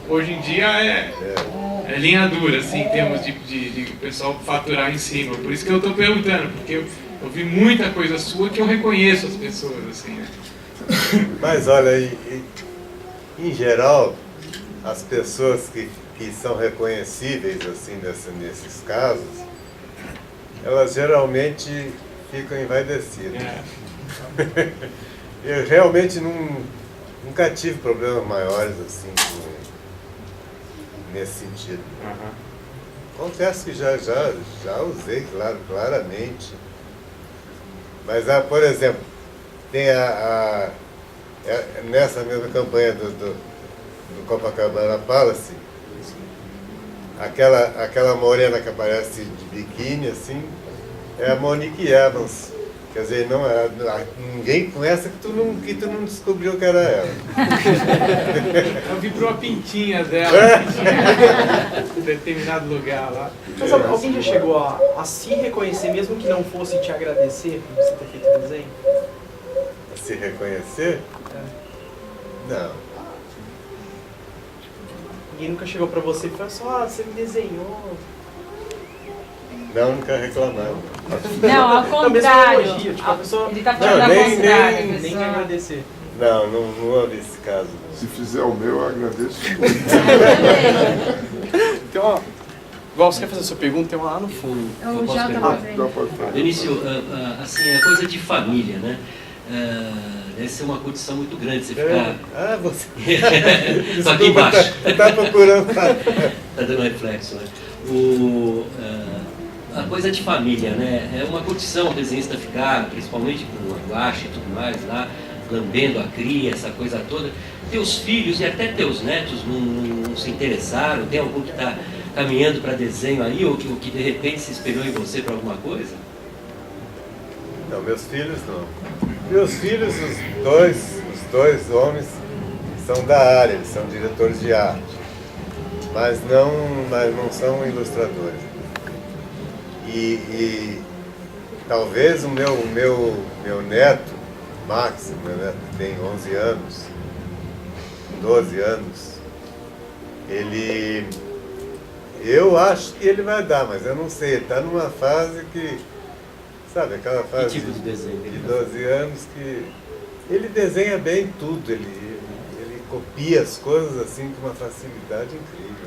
S8: hoje em dia é linha dura, assim, em termos de pessoal faturar em cima. Por isso que eu estou perguntando, porque eu vi muita coisa sua que eu reconheço as pessoas, assim, né?
S3: Mas, olha, em geral, as pessoas que são reconhecíveis, assim, nesses casos, elas geralmente ficam envaidecidas. Eu realmente nunca tive problemas maiores assim nesse sentido. Confesso que já usei, claramente. Mas, por exemplo, tem nessa mesma campanha do Copacabana Palace, aquela morena que aparece de biquíni, assim, é a Monique Evans. Quer dizer, ninguém conhece que tu não descobriu que era ela.
S8: Eu vi pra uma pintinha dela, em determinado lugar lá.
S9: Mas alguém já chegou a se reconhecer, mesmo que não fosse te agradecer por você ter feito o desenho?
S3: Se reconhecer? Não.
S9: Ninguém nunca chegou pra você e falou assim, você me desenhou.
S3: Não, nunca reclamaram.
S6: Não, ao contrário.
S9: Elogio, tipo, a pessoa...
S6: Ele tá falando ao contrário.
S9: Nem que agradecer.
S3: Não houve esse caso.
S5: Se fizer o meu, eu agradeço muito.
S9: Tem uma... Igual, você quer fazer a sua pergunta? Tem uma lá no fundo.
S6: Eu já tô fazendo.
S13: Benício, assim, é coisa de família, né? Deve ser uma condição muito grande você ficar...
S3: você...
S13: Só aqui embaixo.
S3: Tá procurando...
S13: Tá dando reflexo, né? A coisa de família, né? É uma condição o desenhista ficar, principalmente com a guache e tudo mais lá, lambendo a cria, essa coisa toda. Teus filhos e até teus netos não se interessaram? Tem algum que está caminhando para desenho aí, ou que de repente se espelhou em você para alguma coisa?
S3: Não, meus filhos não. Meus filhos, os dois homens, são da área, eles são diretores de arte, mas não são ilustradores. E talvez o meu neto, Max, meu neto tem 11 anos, 12 anos, eu acho que ele vai dar, mas eu não sei, ele está numa fase que, sabe, aquela fase
S13: que tipo de desenho?
S3: De 12 anos que ele desenha bem tudo, ele copia as coisas assim com uma facilidade incrível.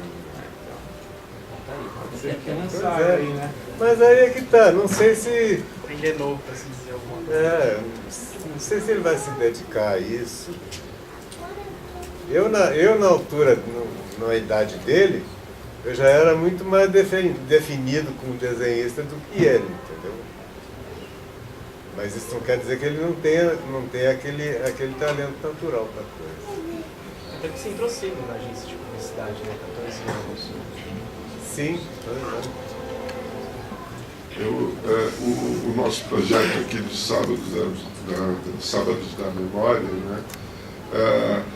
S8: Você quer lançar aí, né?
S3: Mas aí é que tá, não sei se...
S9: Aprender novo, pra se dizer alguma coisa.
S3: Não sei se ele vai se dedicar a isso. Eu na altura, na idade dele, eu já era muito mais definido como desenhista do que ele, entendeu? Mas isso não quer dizer que ele não tenha aquele talento natural para coisa.
S9: Até que você entrou cedo na agência de publicidade, né? 14 anos.
S3: Sim,
S5: o nosso projeto aqui dos Sábados da Memória, né?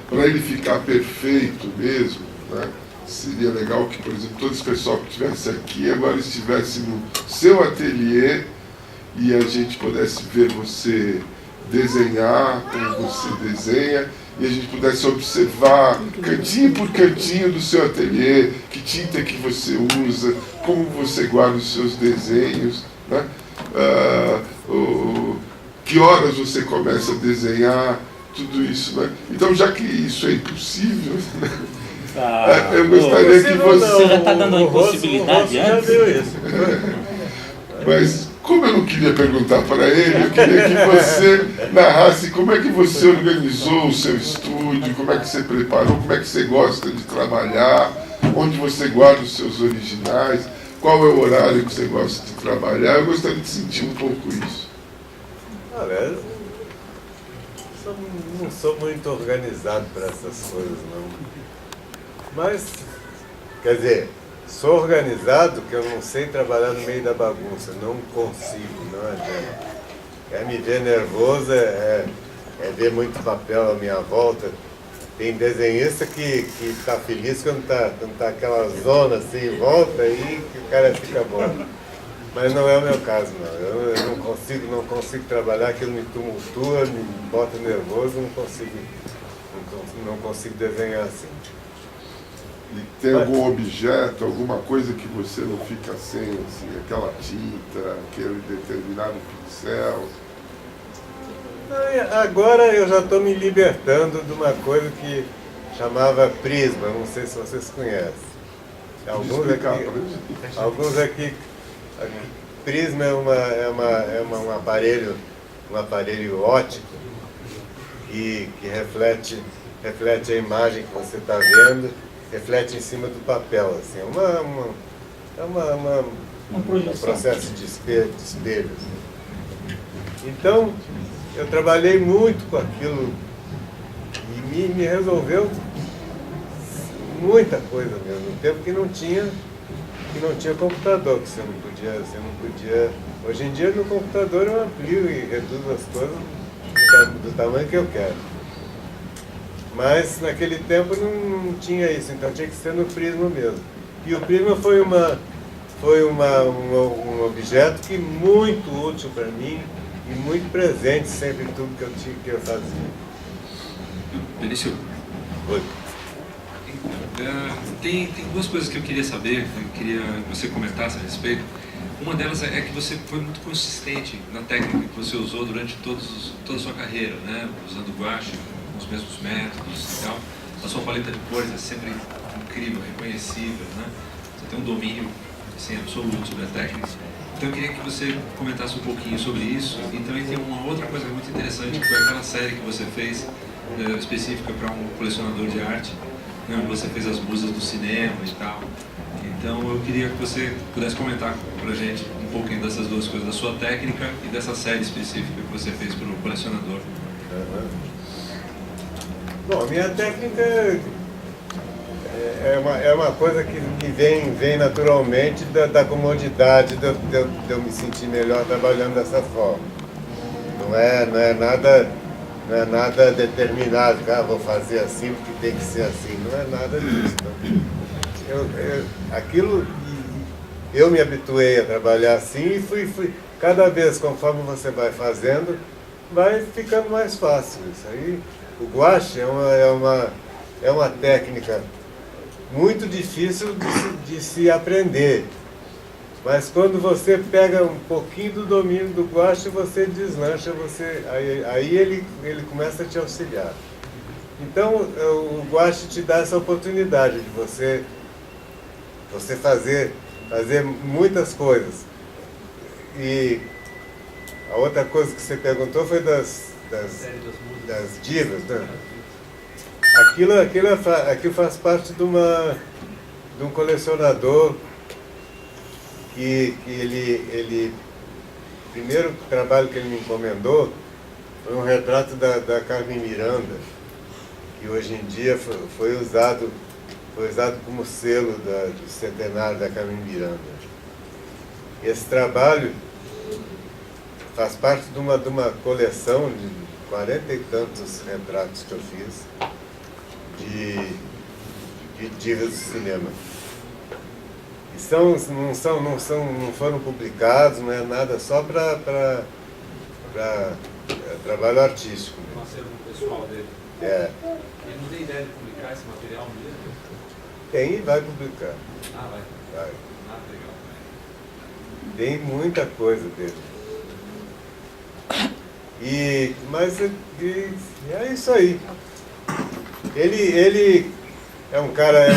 S5: Para ele ficar perfeito mesmo, né? Seria legal que, por exemplo, todo esse pessoal que estivesse aqui agora estivesse no seu ateliê e a gente pudesse ver você desenhar como você desenha e a gente pudesse observar cantinho por cantinho do seu ateliê, que tinta que você usa, como você guarda os seus desenhos, né? Que horas você começa a desenhar, tudo isso, né? Então, já que isso é impossível, né? Eu gostaria que você...
S2: Você já está dando uma impossibilidade antes?
S3: Já viu isso.
S5: Mas, como eu não queria perguntar para ele, eu queria que você narrasse como é que você organizou o seu estúdio, como é que você preparou, como é que você gosta de trabalhar, onde você guarda os seus originais, qual é o horário que você gosta de trabalhar. Eu gostaria de sentir um pouco isso.
S3: Olha, não sou muito organizado para essas coisas, não. Mas, quer dizer, sou organizado que eu não sei trabalhar no meio da bagunça, não consigo, não adianta. Me ver nervoso é ver muito papel à minha volta. Tem desenhista que está feliz quando tá aquela zona assim em volta e que o cara fica bom. Mas não é o meu caso, não. Eu não consigo trabalhar, aquilo me tumultua, me bota nervoso, não consigo desenhar assim.
S5: E tem algum objeto, alguma coisa que você não fica sem, assim, aquela tinta, aquele determinado pincel?
S3: Agora eu já estou me libertando de uma coisa que chamava Prisma, não sei se vocês conhecem. Alguns aqui Prisma é um aparelho óptico que reflete a imagem que você está vendo reflete em cima do papel, assim, um processo de espelho. Assim. Então, eu trabalhei muito com aquilo e me resolveu muita coisa mesmo, no tempo que não tinha computador, que você não podia. Hoje em dia no computador eu amplio e reduzo as coisas do tamanho que eu quero. Mas naquele tempo não tinha isso, então tinha que ser no Prisma mesmo. E o Prisma foi um objeto que muito útil para mim e muito presente sempre em tudo que eu fazia.
S14: Benício.
S3: Oi.
S14: Tem duas coisas que eu queria saber, eu queria que você comentasse a respeito. Uma delas é que você foi muito consistente na técnica que você usou durante toda a sua carreira, né? Usando guache, com os mesmos métodos e tal. A sua paleta de cores é sempre incrível, reconhecível, né? Você tem um domínio assim, absoluto sobre a técnica. Então eu queria que você comentasse um pouquinho sobre isso. E também tem uma outra coisa muito interessante, que foi aquela série que você fez, específica para um colecionador de arte, né, onde você fez as musas do cinema e tal. Então eu queria que você pudesse comentar pra gente um pouquinho dessas duas coisas, da sua técnica e dessa série específica que você fez para o colecionador.
S3: Bom, a minha técnica é uma coisa que vem naturalmente da comodidade de eu me sentir melhor trabalhando dessa forma. Não é nada determinado, vou fazer assim porque tem que ser assim. Não é nada disso. Eu me habituei a trabalhar assim e fui cada vez, conforme você vai fazendo, vai ficando mais fácil. Isso aí, o guache é uma técnica muito difícil de se aprender. Mas quando você pega um pouquinho do domínio do guache, você deslancha, aí ele começa a te auxiliar. Então, o guache te dá essa oportunidade de você fazer muitas coisas. E a outra coisa que você perguntou foi das divas, né? Aquilo faz parte de um colecionador que ele o primeiro trabalho que ele me encomendou foi um retrato da Carmen Miranda, que hoje em dia foi usado como selo do centenário da Carmen Miranda. Esse trabalho faz parte de uma coleção de 40 e tantos retratos que eu fiz de divas do cinema. E não foram publicados, não é nada, só para trabalho artístico.
S15: Um acervo pessoal dele.
S3: É.
S15: Ele não tem ideia de publicar esse material mesmo?
S3: Tem e vai publicar.
S15: Ah, vai?
S3: Vai.
S15: Ah, legal.
S3: Tem muita coisa dele. Mas é isso aí. Ele é um cara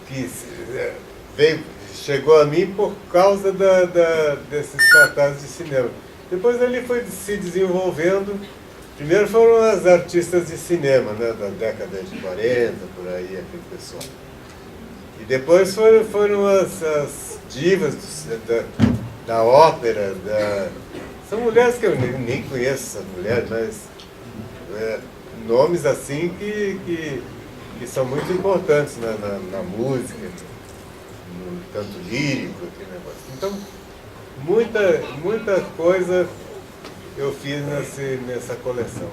S3: que chegou a mim por causa desses cartazes de cinema. Depois ele foi se desenvolvendo. Primeiro foram as artistas de cinema, né, da década de 40, por aí, aquele pessoal. E depois foram as divas da ópera. São mulheres que eu nem conheço, essas mulheres, mas nomes assim que são muito importantes na música, no canto lírico, aquele negócio. Então, muita coisa eu fiz nessa coleção.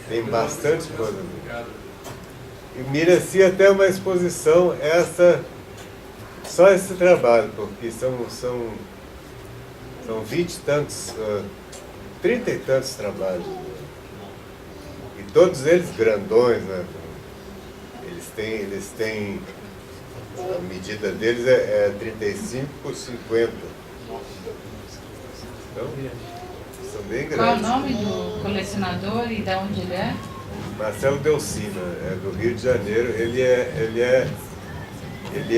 S3: Tem bastante coisa. E merecia até uma exposição, só esse trabalho, porque são 20 e tantos, 30 e tantos trabalhos. E todos eles grandões, né? Eles têm a medida deles é 35 por 50. Então, são bem grandes.
S6: Qual o nome do colecionador e de onde ele é?
S3: Marcelo Delcina, é do Rio de Janeiro. Ele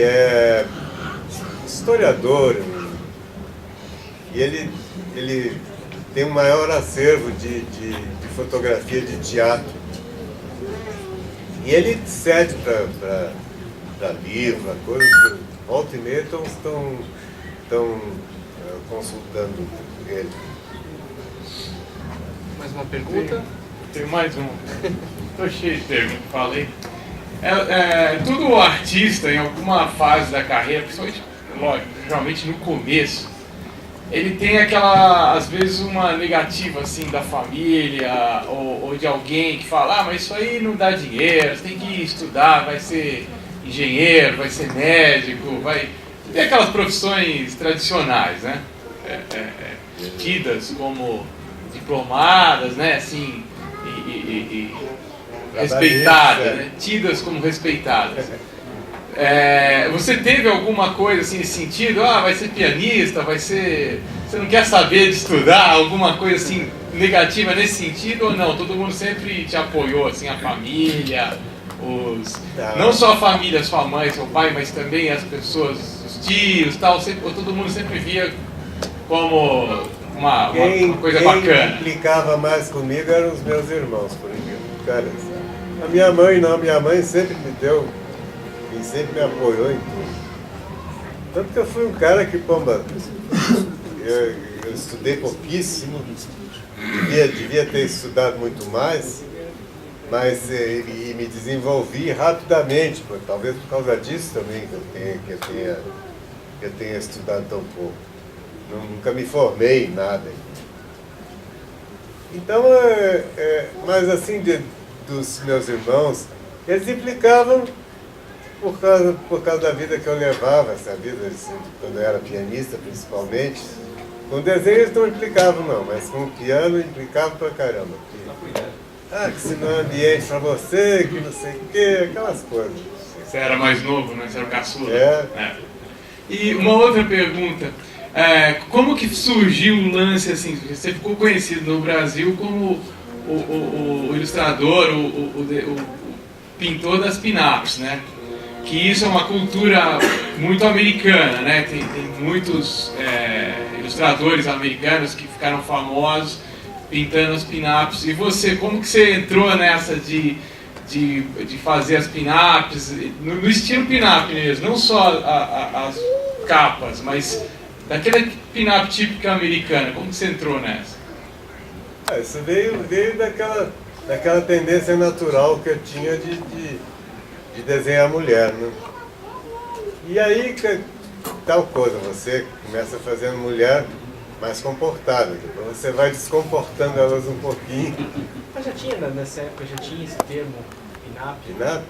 S3: é historiador e ele tem o maior acervo de fotografia de teatro. E ele cede para livro, a coisa, volta e meia estão consultando ele.
S4: Mais uma pergunta?
S8: Tem mais um. Estou cheio de perguntas, falei. Todo artista, em alguma fase da carreira, principalmente, lógico, geralmente no começo, ele tem aquela, às vezes, uma negativa assim da família ou de alguém que fala, mas isso aí não dá dinheiro, você tem que estudar, vai ser engenheiro, vai ser médico, vai... Tem aquelas profissões tradicionais, né? Tidas como diplomadas, né? Assim, e respeitadas, né? Tidas como respeitadas. Você teve alguma coisa assim nesse sentido? Vai ser pianista, vai ser... Você não quer saber de estudar? Alguma coisa assim negativa nesse sentido ou não? Todo mundo sempre te apoiou, assim, a família, não só a família, sua mãe, seu pai, mas também as pessoas, os tios, tal, todo mundo sempre via como uma coisa bacana.
S3: Quem implicava mais comigo eram os meus irmãos, por exemplo. A minha mãe não, minha mãe sempre me deu, e sempre me apoiou em tudo. Tanto que eu fui um cara que, pomba, eu estudei pouquíssimo, devia ter estudado muito mais, mas e me desenvolvi rapidamente, talvez por causa disso também que eu tenha estudado tão pouco. Nunca me formei em nada. Então, mas assim, dos meus irmãos, eles implicavam por causa da vida que eu levava, essa vida, assim, quando eu era pianista principalmente. Com desenho eles não implicavam não, mas com o piano implicavam pra caramba. Que se não é ambiente pra você, que não sei o quê, aquelas coisas.
S8: Você era mais novo, né? Você era o caçula. E uma outra pergunta. Como que surgiu o lance, assim, você ficou conhecido no Brasil como o ilustrador, o pintor das pin-ups, né? Que isso é uma cultura muito americana, né? Tem muitos ilustradores americanos que ficaram famosos pintando as pin-ups. E você, como que você entrou nessa de fazer as pin-ups, no estilo pin-up mesmo, não só as capas, mas daquela pin-up típica americana, como que você entrou nessa?
S3: Isso veio daquela tendência natural que eu tinha de desenhar mulher, né? E aí, tal coisa, você começa fazendo mulher mais comportada, depois você vai descomportando elas um pouquinho.
S9: Mas já tinha, nessa época, já tinha esse termo, pin-up?
S3: Pin-up?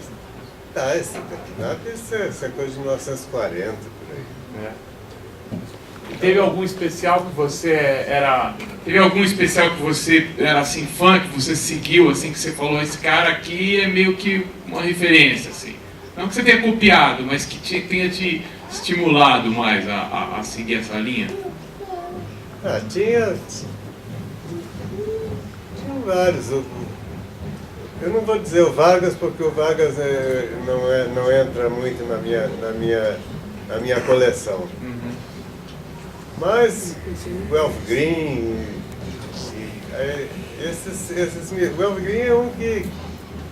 S3: Esse pin-up, isso é coisa de 1940, por aí.
S8: E teve algum especial que você era assim fã, que você seguiu, assim, que você falou, esse cara aqui é meio que uma referência, assim. Não que você tenha copiado, mas que tenha te estimulado mais a seguir essa linha?
S3: Tinha vários. Eu não vou dizer o Vargas, porque o Vargas não entra muito na minha coleção. Mas o Elf Green, o Elf Green é um que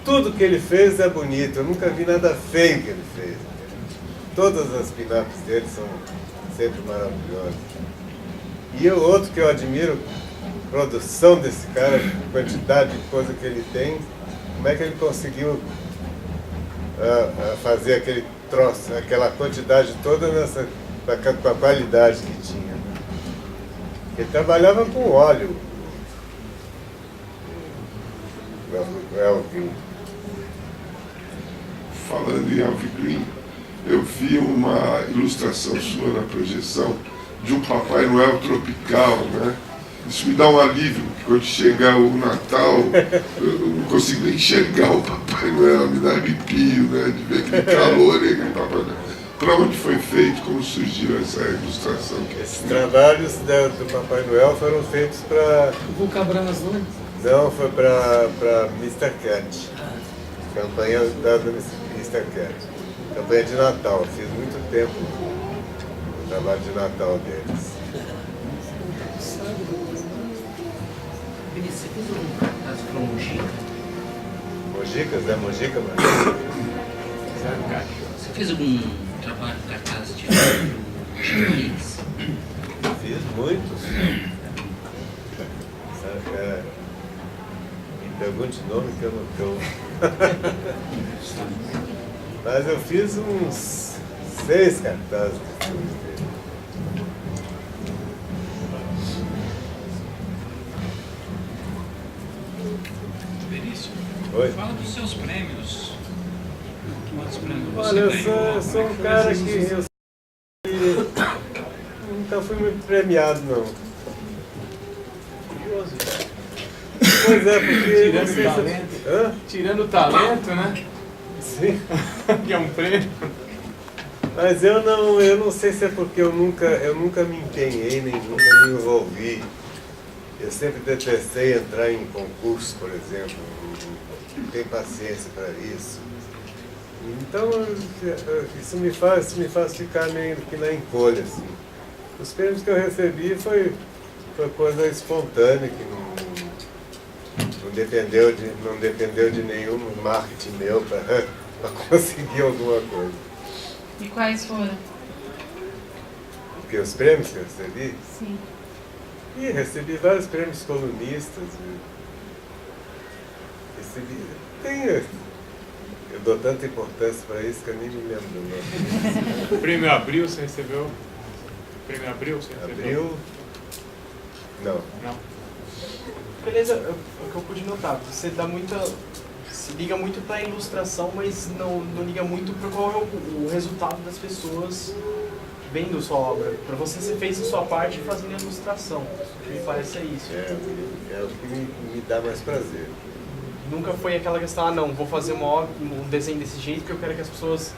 S3: tudo que ele fez é bonito. Eu nunca vi nada feio que ele fez. Todas as pin-ups dele são sempre maravilhosas. E o outro que eu admiro, a produção desse cara, a quantidade de coisa que ele tem, como é que ele conseguiu fazer aquele troço, aquela quantidade toda com a qualidade que tinha. Ele trabalhava com óleo. O Elf Green.
S5: Falando em Elf Green, eu vi uma ilustração sua na projeção de um Papai Noel tropical, né? Isso me dá um alívio, porque quando chegar o Natal, eu não consigo nem enxergar o Papai Noel, me dá arrepio, né? De ver aquele calor e aquele Papai Noel. Para onde foi feito? Como surgiu essa ilustração?
S3: Esses trabalhos do Papai Noel foram feitos para...
S1: Vulcabranas, não?
S3: Não, foi para Mr. Cat. Campanha da Mr. Cat. Campanha de Natal. Eu fiz muito tempo o trabalho de Natal deles.
S13: Vinícius, você fez um cartaz para um Mogi?
S3: Mojicas, né? Mojica, mano.
S13: Você fez algum trabalho cartaz de livro chinês?
S3: Fiz muitos. Sabe, me pergunte o nome que eu não tô. Mas eu fiz uns 6 cartazes de filmes dele.
S12: Benício,
S3: Oi.
S12: fala dos seus prêmios. Quantos prêmios você
S3: Olha, eu
S12: ganhou?
S3: sou um cara que nunca fui muito premiado, não.
S8: Curioso.
S3: Pois é, porque...
S8: Tirando
S3: não sei
S8: o
S3: se-
S8: talento.
S3: Hã?
S8: Tirando o talento, né?
S3: Sim.
S8: Que é um prêmio.
S3: Mas eu não sei se é porque eu nunca me empenhei, nem nunca me envolvi. Eu sempre detestei entrar em concurso, por exemplo. Não tenho paciência para isso. Então, isso me faz ficar meio que na encolha, assim. Os prêmios que eu recebi foi coisa espontânea, que não dependeu de nenhum marketing meu para conseguir alguma coisa.
S6: E quais foram?
S3: Porque os prêmios que eu recebi?
S6: Sim.
S3: E recebi vários prêmios colunistas. Eu dou tanta importância para isso que eu nem me lembro do nome.
S8: O prêmio Abril você recebeu? Prêmio Abril você recebeu?
S3: Abril? Não.
S8: Não.
S9: Beleza, o que eu pude notar, você dá muita... se liga muito para a ilustração, mas não liga muito para qual é o resultado das pessoas vendo sua obra. Para você fez a sua parte fazendo a ilustração. O que me parece é isso.
S3: É o que me dá mais prazer.
S9: Nunca foi aquela questão, não, vou fazer um desenho desse jeito porque eu quero que as pessoas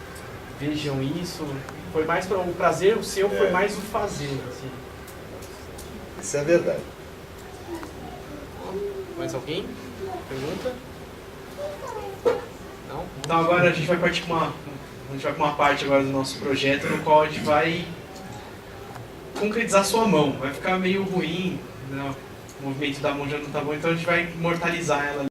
S9: vejam isso. Foi mais para o prazer, o seu foi mais o fazer. Assim.
S3: Isso é verdade.
S9: Mais alguém? Pergunta? Não? Então agora a gente vai partir com uma parte agora do nosso projeto no qual a gente vai concretizar sua mão. Vai ficar meio ruim, né? O movimento da mão já não tá bom, então a gente vai imortalizar ela.